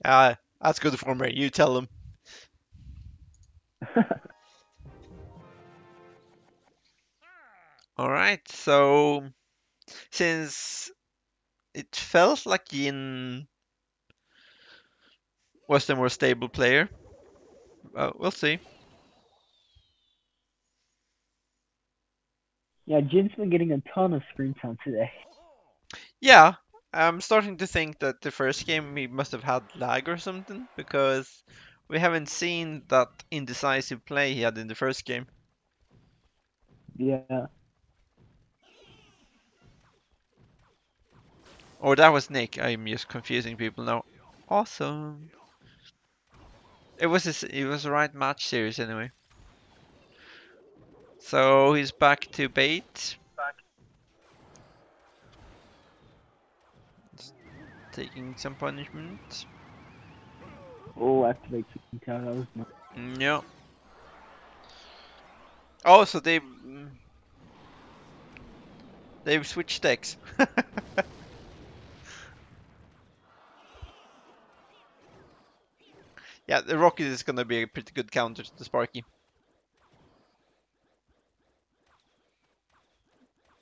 That's good for me. You tell them. All right. So since it felt like Yin was the more stable player, we'll see. Yeah, Jin's been getting a ton of screen time today. Yeah, I'm starting to think that the first game he must have had lag or something because we haven't seen that indecisive play he had in the first game. Yeah. Or that was Nick. I'm just confusing people now. Awesome. It was the right match series anyway. So he's back to bait, taking some punishment. Oh, activate King Tower. That was nice. Yeah. Oh, so they've switched decks. Yeah, the Rocket is gonna be a pretty good counter to the Sparky.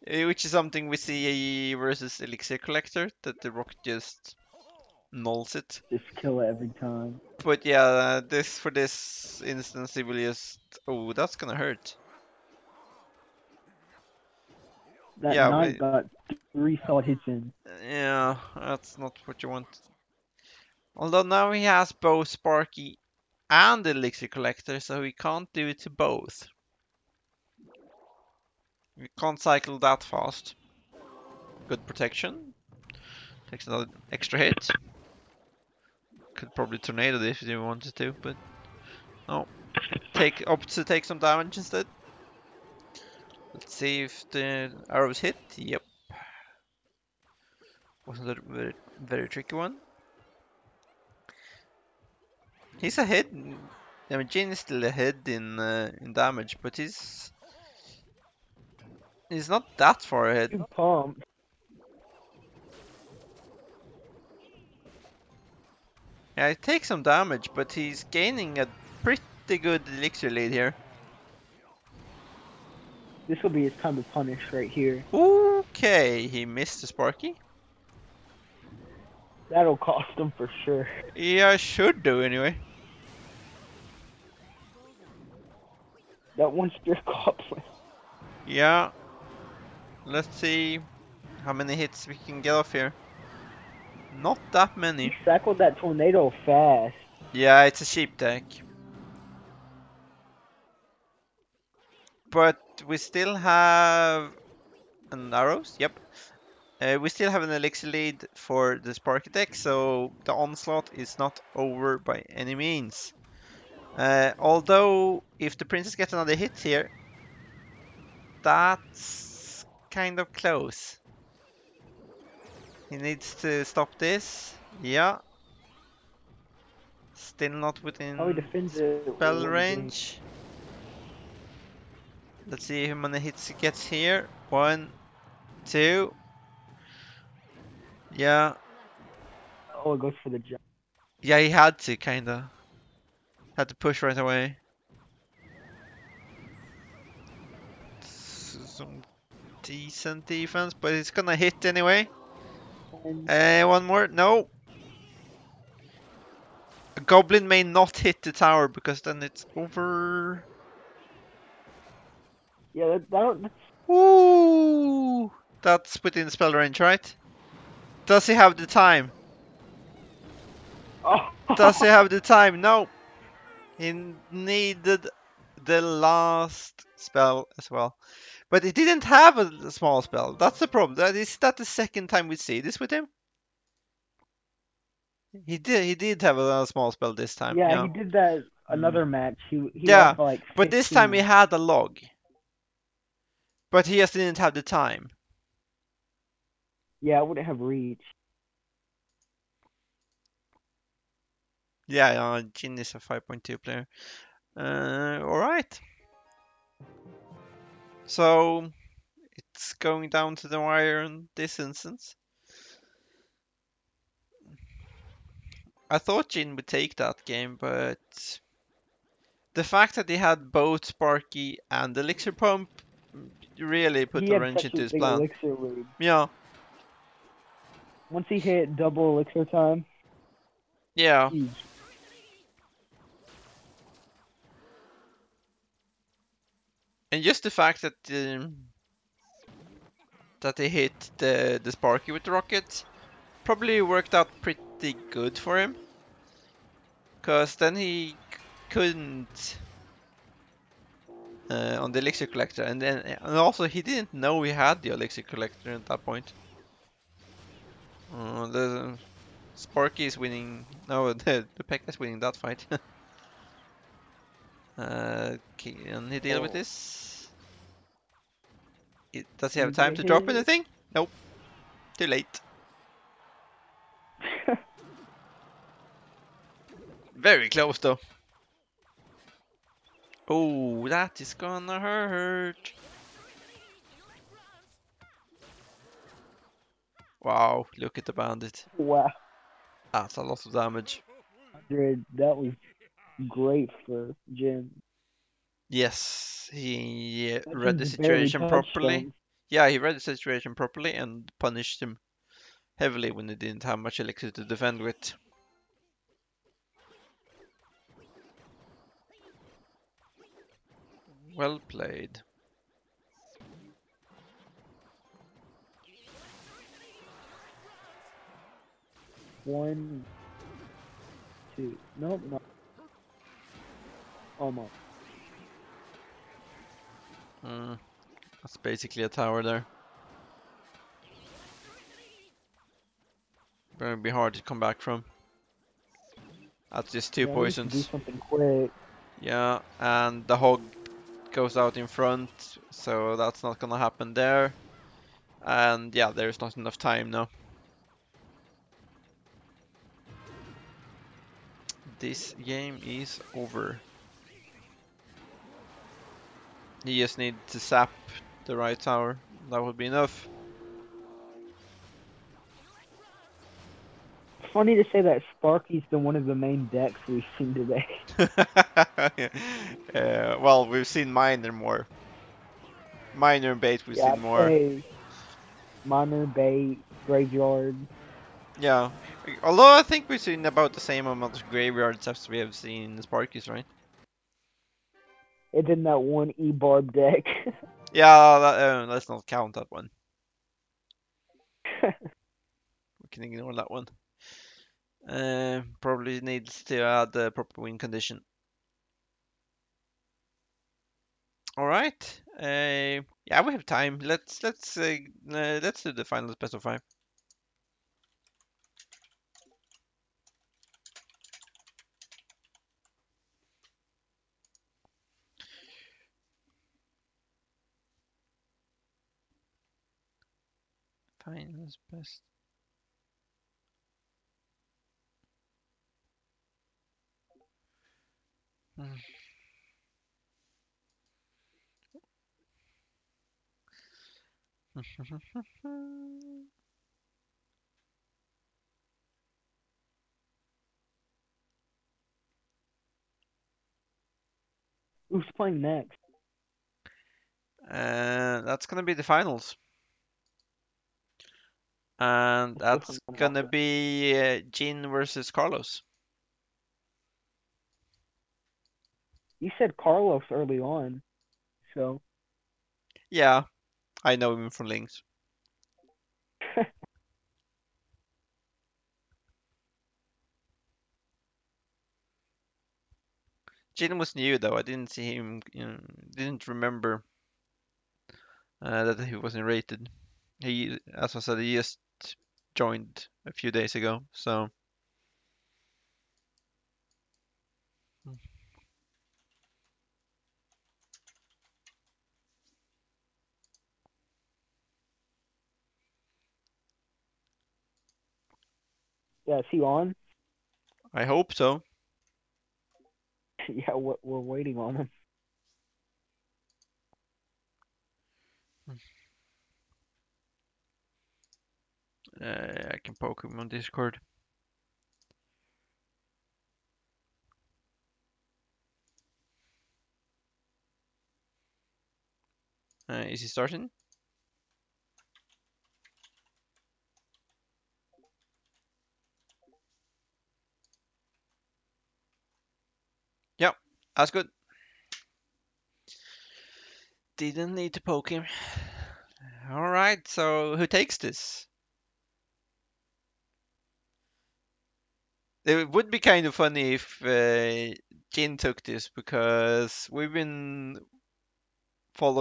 Which is something we see versus Elixir Collector, that the Rocket just nulls it. Just kill it every time. But yeah, this for this instance, it will just. Oh, that's gonna hurt. That Yeah, knight got 3 solid hits in. yeah, that's not what you want. Although now he has both Sparky and Elixir Collector, so he can't do it to both. We can't cycle that fast. Good protection. Takes another extra hit. Could probably tornado this if you wanted to, but Oh, opt to take some damage instead. Let's see if the arrows hit. Yep, wasn't a very tricky one. He's ahead. I mean, Jin is still ahead in damage, but he's not that far ahead. Too pumped. Yeah, he takes some damage, but he's gaining a pretty good elixir lead here. This will be his time to punish right here. Okay, he missed the Sparky. That'll cost him for sure. Yeah, should do anyway. That one spear goblin. Yeah, let's see how many hits we can get off here. Not that He many. cycled that tornado fast. Yeah, it's a cheap deck. But we still have an arrows. Yep. We still have an elixir lead for the Sparky deck, so the onslaught is not over by any means. Although, if the princess gets another hit here, that's kind of close. He needs to stop this. Yeah. Still not How he within defends it spell will be. range. Let's see how many hits he gets here. 1, 2. Yeah. Oh, it goes for the jump. Yeah, he had to, kinda. Had to push right away. Some decent defense, but it's gonna hit anyway. And One more. No. A goblin may not hit the tower because then it's over. yeah, that's Ooh. That's within spell range, right? Does he have the time? oh. Does he have the time? No. He needed the last spell as well. But he didn't have a small spell. That's the problem. Is that the second time we see this with him? He did have a small spell this time. Yeah, Yeah. he did that Mm. another match. He Yeah. lost by like But this time he 15. had a log. But he just didn't have the time. Yeah, I wouldn't have reached. Yeah, Jin is a 5.2 player. Alright. So it's going down to the wire in this instance. I thought Jin would take that game, but the fact that he had both Sparky and Elixir Pump really put He a had wrench such into a his big plan. elixir lead. Yeah, Once he hit double elixir time, yeah. huge. And just the fact that he hit the Sparky with the rocket probably worked out pretty good for him. Because then he couldn't on the elixir collector, and also he didn't know he had the elixir collector at that point. The Sparky is winning. No, the Pekka is winning that fight. Can he deal with Oh, this? Does he can have he time get to drop hit? anything? Nope. Too late. Very close though. Oh, that is gonna hurt. Wow, look at the bandit. Wow, That's a lot of damage. 100. That was great for Jim. Yes, he That read the Jim's barely situation touched properly. him. Yeah, he read the situation properly and punished him heavily when he didn't have much elixir to defend with. Well played. One, two. Nope, no. Almost. That's basically a tower there. Gonna be hard to come back from. That's just two Yeah, we need to do poisons. something quick. Yeah, and the hog goes out in front, so that's not gonna happen there. And yeah, there's not enough time now. This game is over. He just need to sap the right tower. That would be enough. Funny to say that Sparky's been one of the main decks we've seen today. Well, we've seen Miner more. Miner and Bait we've Yeah, seen I'd more. say Miner, Bait, Graveyard. Yeah. Although I think we've seen about the same amount of graveyards as we have seen Sparkies, right? And then that one E-Barb deck. Yeah, let's not count that one. We can ignore that one. Probably needs to add the proper win condition. All right. Yeah, we have time. Let's do the final best of five. Finals best. Who's playing next? That's gonna be the finals, and Let's go that's from the gonna market. be Jin versus Carlos. You said Carlos early on, so Yeah, I know him from links. Jin was new though. I didn't see him. Didn't remember that he wasn't rated. He, as I said, he just joined a few days ago. So yeah, is he on? I hope so. Yeah, we're waiting on him. I can poke him on Discord. Is he starting? Yep, that's good. Didn't need to poke him. All right, so who takes this? It would be kind of funny if Jin took this because we've been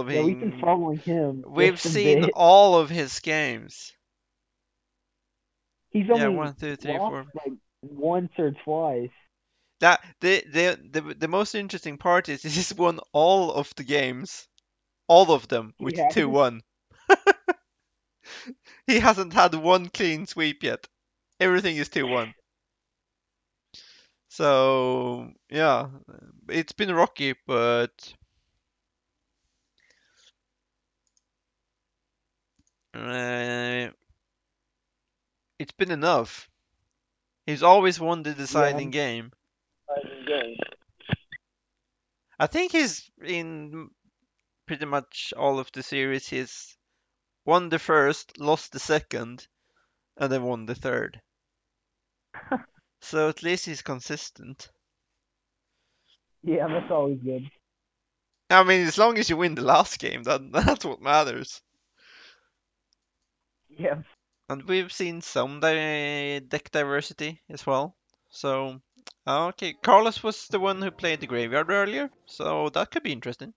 Yeah, we've been following, following him just we've a seen bit. all of his games. He's Yeah, only one, two, three, lost four. like once or twice. That the most interesting part is he's won all of the games, all of them He with has. 2-1. He hasn't had one clean sweep yet. Everything is 2-1. So yeah, it's been rocky, but uh, it's been enough. He's always won the Yeah, deciding game. game. I think he's in pretty much all of the series. He's won the first, lost the second, and then won the third. So at least he's consistent. Yeah, that's always good. I mean, as long as you win the last game, that's what matters. Yeah, And we've seen some deck diversity as well. So, okay, Carlos was the one who played the graveyard earlier, so that could be interesting.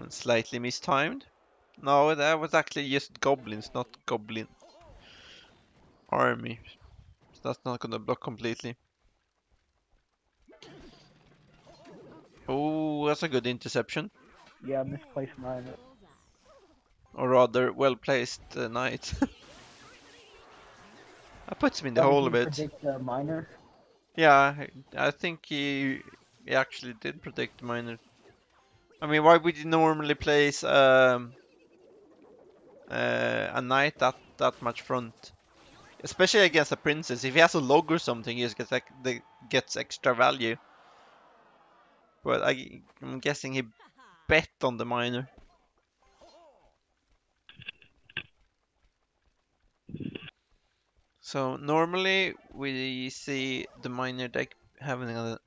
Slightly mistimed. No, that was actually just goblins, not goblin army. So that's not gonna block completely. Oh, that's a good interception. Yeah, misplaced mine. Or rather, well-placed knight. That puts him in the Oh, did hole a he bit. predict minor? Yeah, I think he actually did predict minor. I mean, why would you normally place a knight that much front? Especially against a princess. If he has a log or something, he just gets extra value. But I'm guessing he bet on the minor. So normally we see the minor deck having an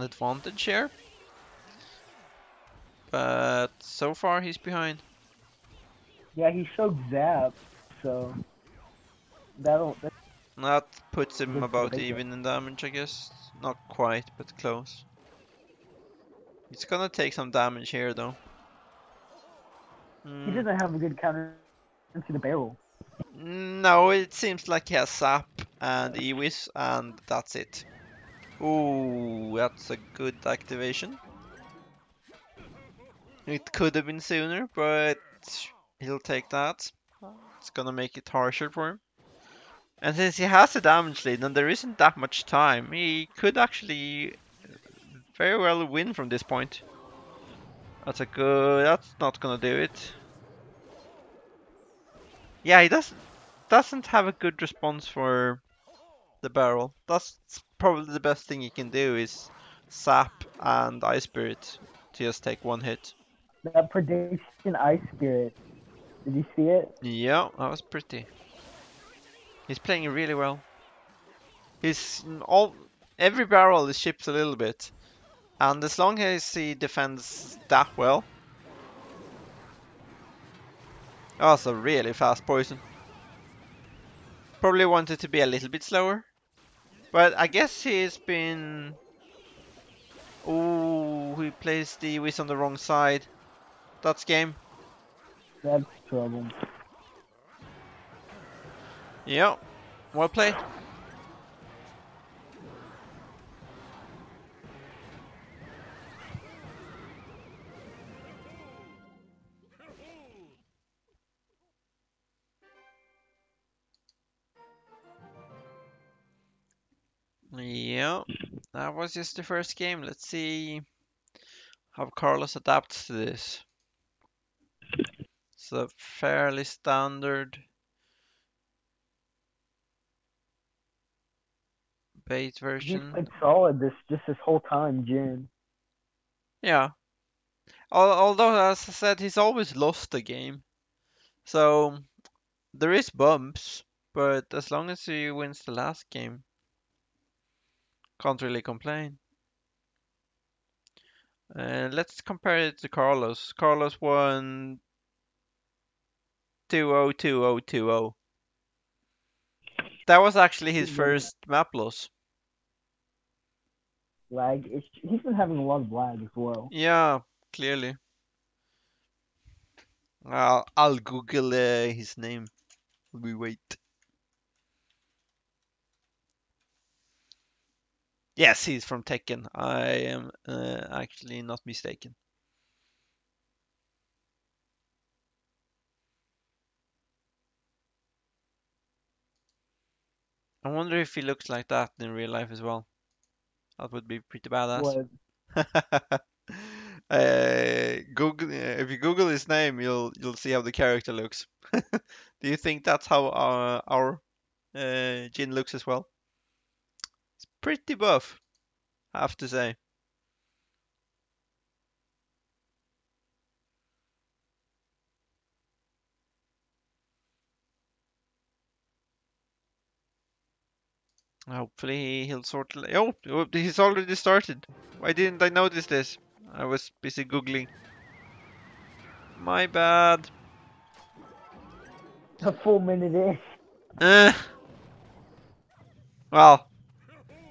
advantage here, but so far he's behind. Yeah, he showed Zap, so that's That puts a him good about predictor. even in damage, I guess. Not quite, but close. He's gonna take some damage here, though. He Mm, doesn't have a good counter to the barrel. no, it seems like he has Sap and Ewis, and that's it. Ooh, that's a good activation. It could have been sooner, but he'll take that. It's gonna make it harsher for him. And since he has a damage lead and there isn't that much time, he could actually very well win from this point. That's a good. That's not gonna do it. Yeah, he doesn't have a good response for the barrel. That's probably the best thing he can do is sap and ice spirit to just take one hit. That prediction Ice Spirit. Did you see it? Yeah, that was pretty. He's playing really well. He's all every barrel is ships a little bit, and as long as he defends that well, oh, that's a really fast poison. Probably wanted to be a little bit slower, but I guess he's been. Oh, he plays the Wiz on the wrong side. That's game. That's trouble. Yeah, well played. Yeah, that was just the first game. Let's see how Carlos adapts to this. It's a fairly standard bait He's version. played solid this whole time, Jin. Yeah, although as I said, he's always lost the game. So there is bumps, but as long as he wins the last game, can't really complain. Let's compare it to Carlos. Carlos won 2-0, 2-0, 2-0. That was actually his Even first map loss. lag. He's been having a lot of lag as well. Yeah, clearly. I'll Google his name. We wait. Yes, he's from Tekken. I am actually not mistaken. I wonder if he looks like that in real life as well. That would be pretty badass. What? Google if you Google his name, you'll see how the character looks. Do you think that's how our Jin looks as well? Pretty buff, I have to say. Hopefully he'll sort. Oh, he's already started. Why didn't I notice this? I was busy googling. My bad. A full minute in. Uh, well,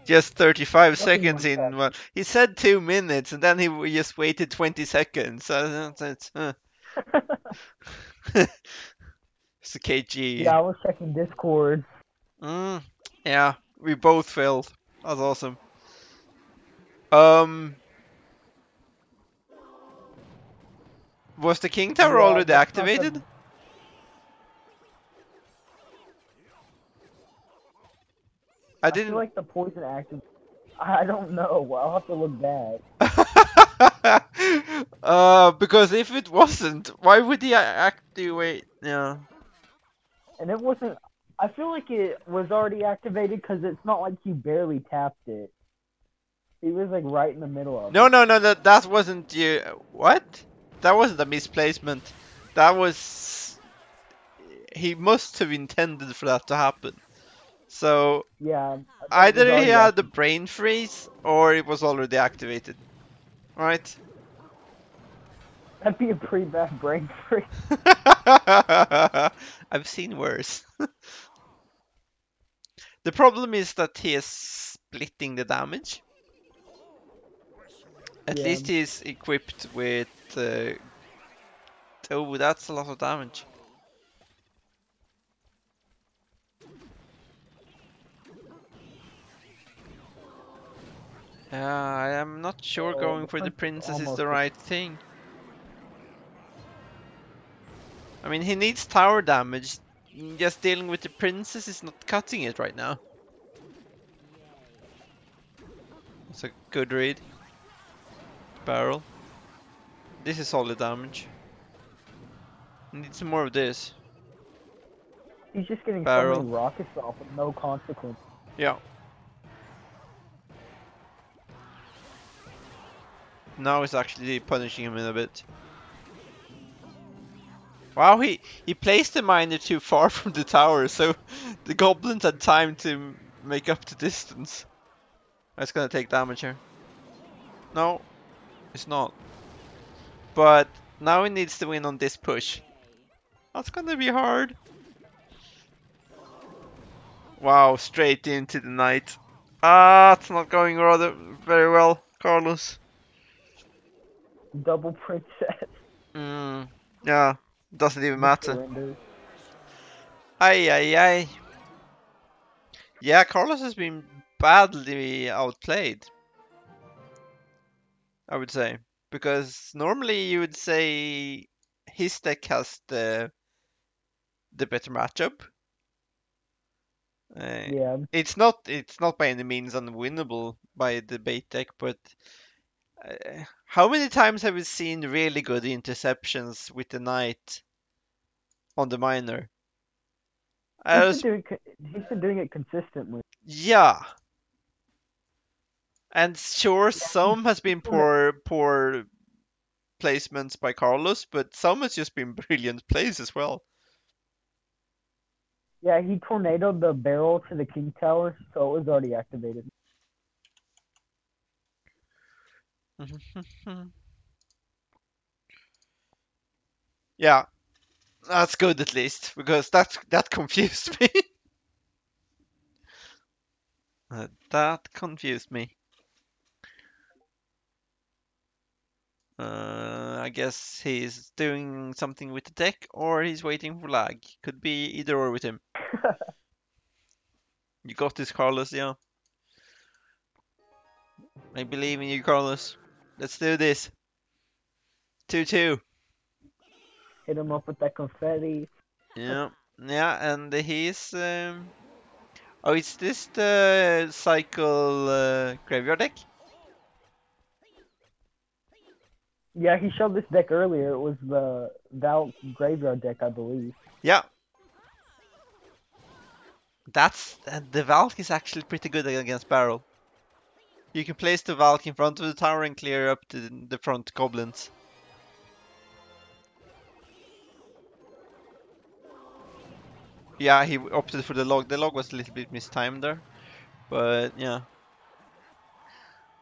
just 35 Nothing seconds like in. that. Well, he said 2 minutes, and then he just waited 20 seconds. It's, It's a KG. Yeah, I was checking Discord. Mm, yeah, we both failed. That's awesome. Um, was the King Tower Yeah, already that's not the. activated? I I feel didn't. like the poison active. I don't know. I'll have to look back. Because if it wasn't, why would he activate? Yeah. And it wasn't. I feel like it was already activated because it's not like he barely tapped it. He was like right in the middle of No, it. no, no, that wasn't you. What? That wasn't a misplacement. That was. He must have intended for that to happen. So Yeah, I bet it was either he already had the activated. brain freeze or it was already activated. Right? That'd be a pretty bad brain freeze. I've seen worse. The problem is that he is splitting the damage. At Yeah, least he's equipped with. Oh, that's a lot of damage. I am not sure oh, going the for the prince is princess is almost. the right thing. I mean, he needs tower damage. Just dealing with the princess is not cutting it right now. It's a good read. Barrel. This is solid damage. Need some more of this. He's just getting so many Barrel. rockets off with no consequence. Yeah. Now it's actually punishing him in a bit. Wow, he placed the miner too far from the tower, so the goblins had time to make up the distance. That's gonna take damage here. No, it's not. But now he needs to win on this push. That's gonna be hard. Wow, straight into the knight. Ah, it's not going rather very well, Carlos. Double princess. Yeah, doesn't even The matter. surrender. Ay, ay, ay. Yeah, Carlos has been badly outplayed, I would say. Because normally you would say his deck has the better matchup. Uh, Yeah. it's not by any means unwinnable by the bait deck, but how many times have we seen really good interceptions with the knight on the miner? I He's been was, doing. He's been doing it consistently. yeah, and sure, Yeah, he. some has he been torna- poor placements by Carlos, but some has just been brilliant plays as well. yeah, he tornadoed the barrel to the king tower, so it was already activated. Yeah, that's good at least because that confused me. That confused me. I guess he's doing something with the deck or he's waiting for lag. Could be either or with him. You got this, Carlos. Yeah, I believe in you, Carlos. Let's do this. 2-2. Hit him up with that confetti. Yeah, yeah, and he's oh, is this the cycle graveyard deck? Yeah, he showed this deck earlier. It was the Val graveyard deck, I believe. Yeah, that's the Valk is actually pretty good against Barrel. You can place the Valk in front of the tower and clear up the front goblins. Yeah, he opted for the log. The log was a little bit mistimed there, but yeah.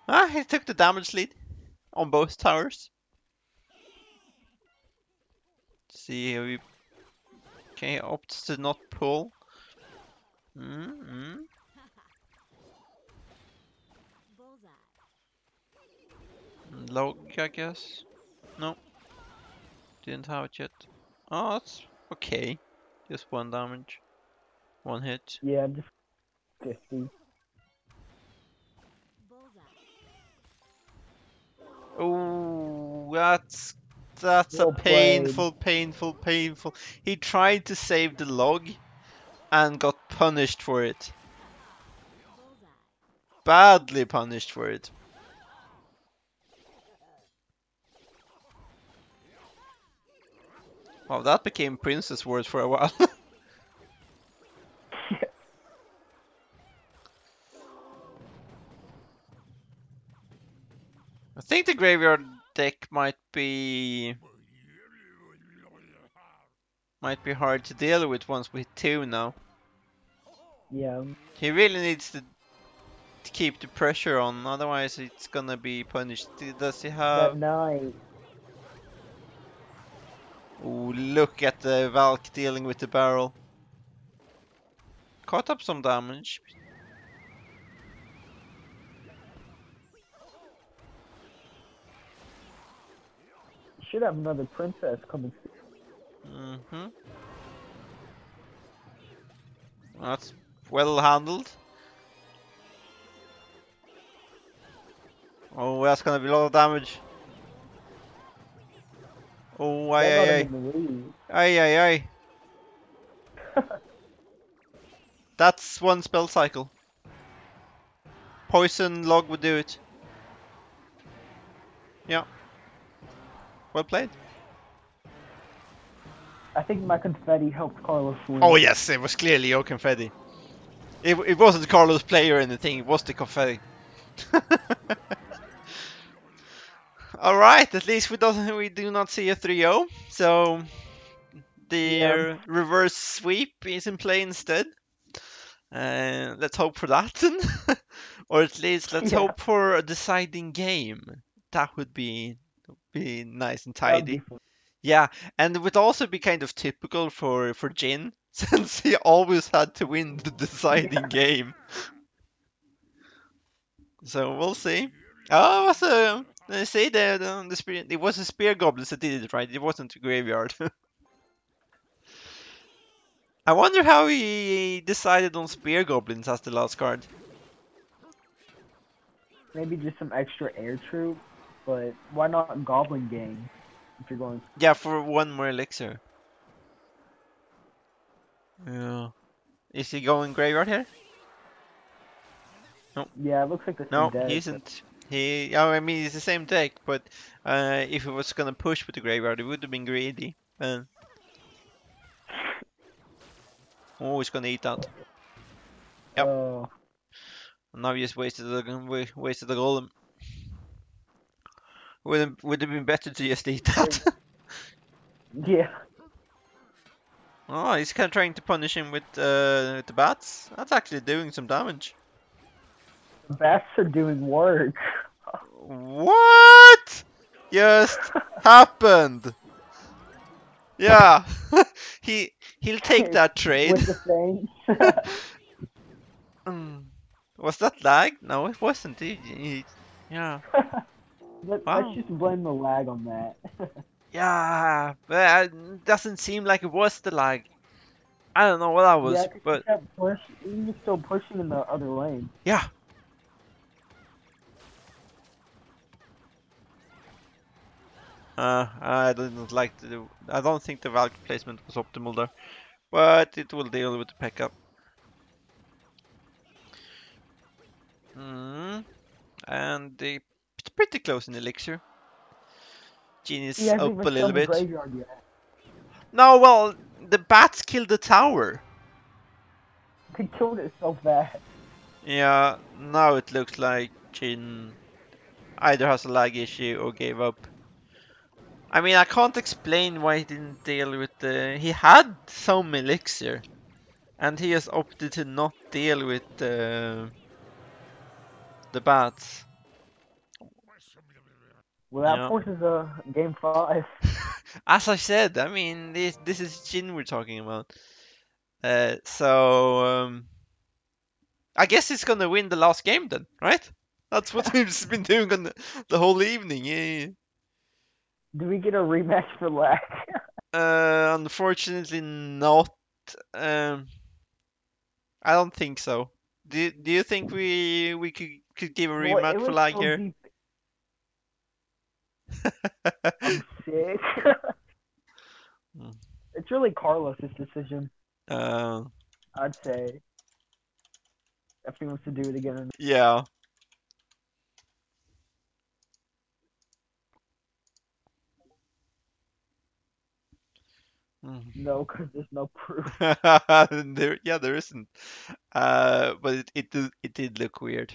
Ah, he took the damage lead on both towers. See, he okay, opts to not pull. Mm-hmm. Log, I guess. No, didn't have it yet. Oh, that's okay. Just one damage, one hit. Yeah, just 50. Oh, that's a Well played. painful. He tried to save the log and got punished for it. Badly punished for it. Wow, that became Princess Wars for a while. I think the graveyard deck might be hard to deal with once we hit 2 now. Yeah, He really needs to keep the pressure on, otherwise it's gonna be punished. Does he that have... night. Ooh, look at the Valk dealing with the barrel. Caught up some damage. Should have another princess coming soon. Mm-hmm. That's well handled. Oh, that's gonna be a lot of damage. Oh, That got him ay. in the lead. Ay. That's one spell cycle. Poison log would do it. Yeah, well played. I think my confetti helped Carlos Oh win. yes, it was clearly your confetti. It wasn't Carlos play or anything, it was the confetti. Alright, at least we do not see a 3-0. So the Yeah, reverse sweep is in play instead. Let's hope for that. Or at least let's yeah, hope for a deciding game. That would be nice and that would be tidy. fun. Yeah, and it would also be kind of typical for Jin, since he always had to win the deciding Yeah, game. So we'll see. Oh, it was a... They say the spear, it was a spear goblins that did it, right? It wasn't a graveyard. I wonder how he decided on spear goblins as the last card. maybe just some extra air troops, but why not Goblin Gang if you're going? Yeah, for one more elixir. Yeah. Is he going graveyard here? No, Yeah, it looks like the same no, he deck. isn't. Oh, I mean, it's the same deck, but if he was gonna push with the graveyard, it would have been greedy. Oh, he's gonna eat that. Yep. Oh, Now he just wasted the golem. Would have been better to just eat that. yeah. Oh, he's kind of trying to punish him with the bats. That's actually doing some damage. The bats are doing work. What just happened? Yeah, he'll take that trade. With the thing. Mm. Was that lag? No, it wasn't. Yeah. Let's Wow. just blame the lag on that. Yeah, but it doesn't seem like it was the lag. I don't know what that Yeah, was, because he but kept pushing. He was still pushing in the other lane. yeah. I didn't like the. I don't think the Valk placement was optimal there, but it will deal with the pickup. And it's pretty close in elixir. Gene He is hasn't up even a little shown the bit. graveyard yet. No, well, the bats killed the tower. He killed it so fast. Yeah, now it looks like Jin either has a lag issue or gave up. I mean, I can't explain why he didn't deal with the... He had some elixir, and he has opted to not deal with the bats. Well, that Yeah. forces a game 5. As I said, I mean, this is Jin we're talking about. So I guess he's gonna win the last game then, right? That's what he's been doing on the whole evening. Yeah. Do we get a rematch for lag? Unfortunately not. Um, I don't think so. Do you think we could give a Well, it rematch for would lag still here? be. I'm sick. Hmm. It's really Carlos's decision. Uh, I'd say if he wants to do it again. yeah. Hmm. No, because there's no proof. Yeah, there isn't. But it did look weird.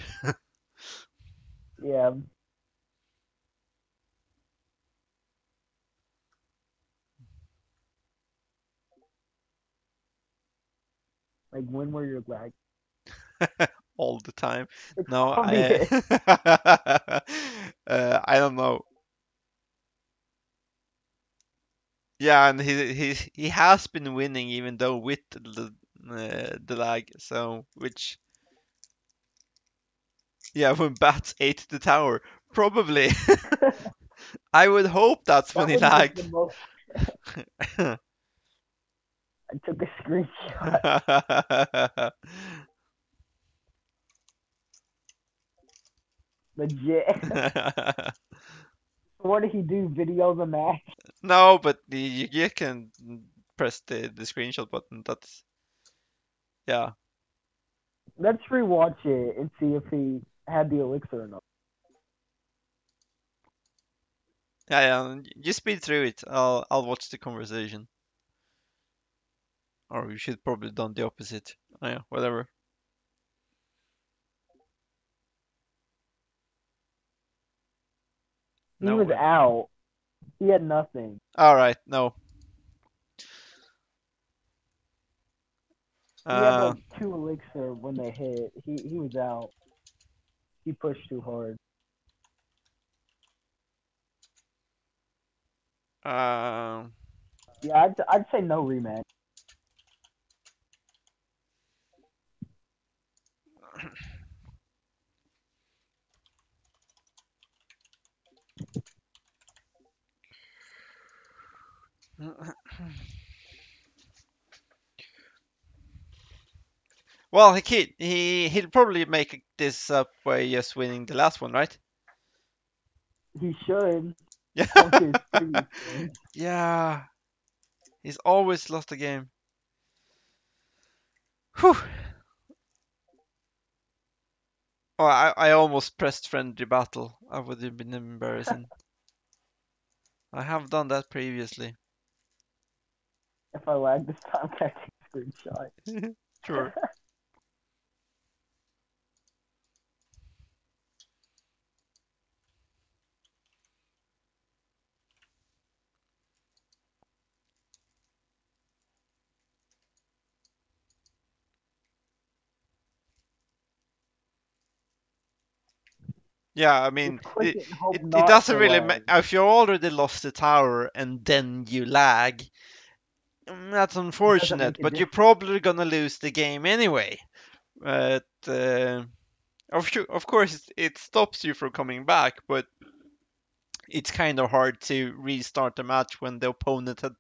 Yeah, like when were your lag? All the time. It's No, obvious. I don't know. Yeah, and he has been winning even though with the lag. So which yeah, when bats ate the tower, probably. I would hope that's when That he would make the lagged. most. I took a screenshot. Legit. What did he do? Video the match? No, but you can press the screenshot button. That's yeah. Let's rewatch it and see if he had the elixir or not. Yeah, yeah. You speed through it. I'll watch the conversation. Or we should probably done the opposite. Oh, yeah, whatever. He No was way. out. He had nothing. All right, no. He had Uh, like two elixir when they hit. He was out. He pushed too hard. uh, Yeah, I'd say no rematch. well, he'll probably make this up by just winning the last one, right? He should Yeah. according to his previous game. Yeah. He's always lost a game. Whew. Oh, I almost pressed friendly battle. I would have been embarrassing. I have done that previously. If I lag this time, I take a screenshot. Sure. Yeah, I mean, Just click it and hope it not doesn't to really lag. matter if you already lost the tower and then you lag. That's It doesn't unfortunate, make a but you're difference. probably gonna lose the game anyway. But of course, it stops you from coming back, but it's kind of hard to restart the match when the opponent had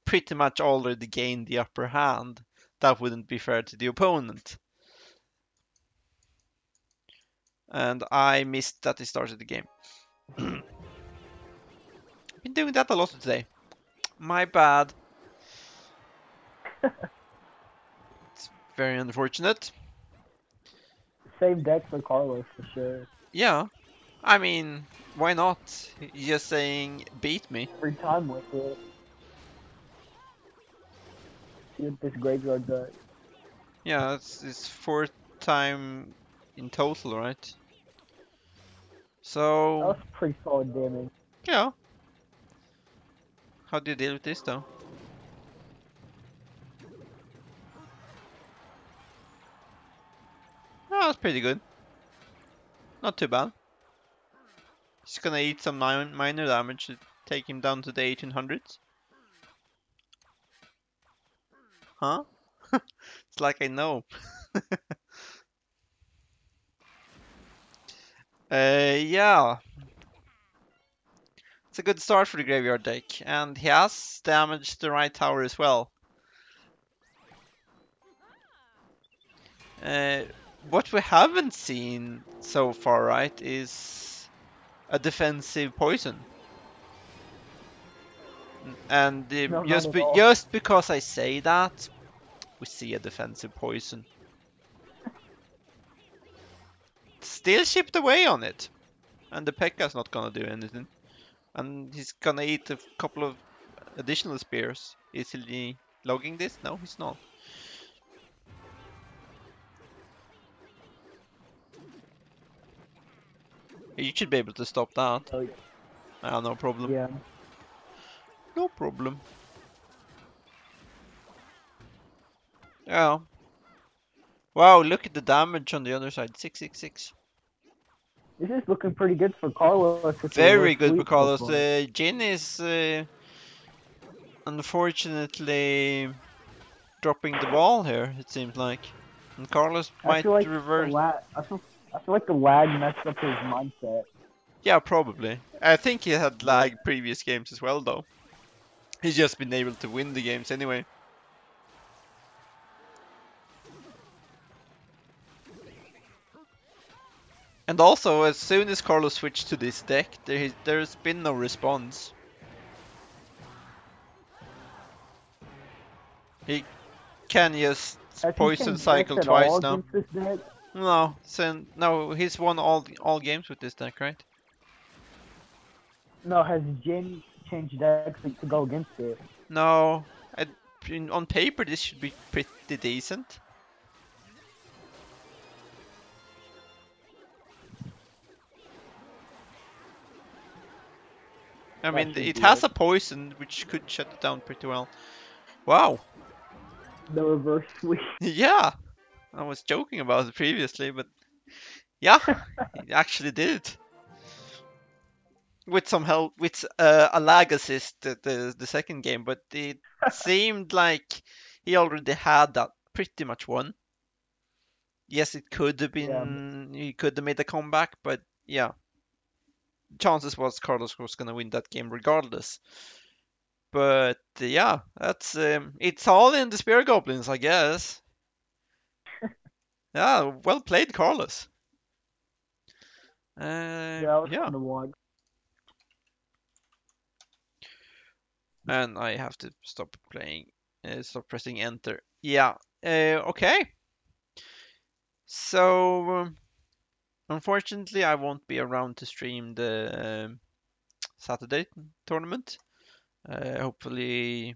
pretty much already gained the upper hand. That wouldn't be fair to the opponent. And I missed that he started the game. Been doing that a lot today. My bad. It's very unfortunate. Save deck for Carlos for sure. Yeah, I mean, why not? He's just saying beat me. Every time with it. See what this graveyard does. Yeah, it's fourth time in total, right? That So was pretty solid damage. yeah, how do you deal with this though? Oh, that's pretty good. Not too bad. He's gonna eat some minor damage to take him down to the 1800s. Huh? It's like I know. Yeah. That's a good start for the graveyard deck, and he has damaged the right tower as well. Uh, what we haven't seen so far, right, is a defensive poison. And No, not at all. just because I say that, we see a defensive poison. Still chipped away on it. And the P.E.K.K.A.'s not gonna do anything. And he's gonna eat a couple of additional spears. Is he logging this? No, he's not. You should be able to stop that. Oh, Ah, no problem. yeah. No problem. Yeah. Wow, look at the damage on the other side. 666. This is looking pretty good for Carlos with the reverse Very good, sweep so because far. Jin is unfortunately dropping the ball here, it seems like. And Carlos I might feel like reverse. I feel like the lag messed up his mindset. Yeah, probably. I think he had Yeah. lag previous games as well, though. He's just been able to win the games anyway. And also, as soon as Carlos switched to this deck, there's been no response. He can just Has he poison changed decks cycle at all twice now. against this deck? No, he's won all games with this deck, right? No, has Jin changed decks to go against it? No, on paper this should be pretty decent. I That mean, should it be has it. a poison which could shut it down pretty well. Wow. The reverse sweep. Yeah, I was joking about it previously, but yeah, it actually did. With some help, with a lag assist at the second game, but it seemed like he already had that pretty much won. Yes, it could have Yeah. been, he could have made a comeback, but yeah, chances was Carlos was gonna win that game regardless. But yeah, that's it's all in the Spear Goblins, I guess. Yeah, well played, Carlos. Yeah, it was Yeah, fun to watch. and I have to stop playing, stop pressing enter. Yeah, okay. So unfortunately, I won't be around to stream the Saturday tournament. Hopefully,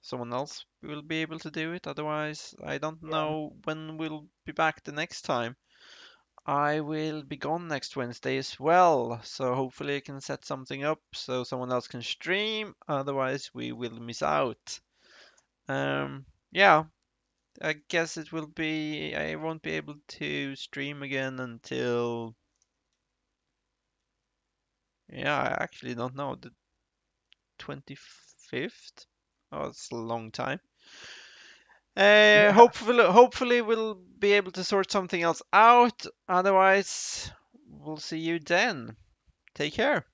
someone else will be able to do it. Otherwise, I don't Yeah. know when we'll be back the next time. I will be gone next Wednesday as well, so hopefully I can set something up so someone else can stream. Otherwise, we will miss out. Yeah, I guess it will be. I won't be able to stream again until. Yeah, I actually don't know. The 25th? Oh, it's a long time. Yeah. Hopefully we'll be able to sort something else out. Otherwise, we'll see you then. Take care.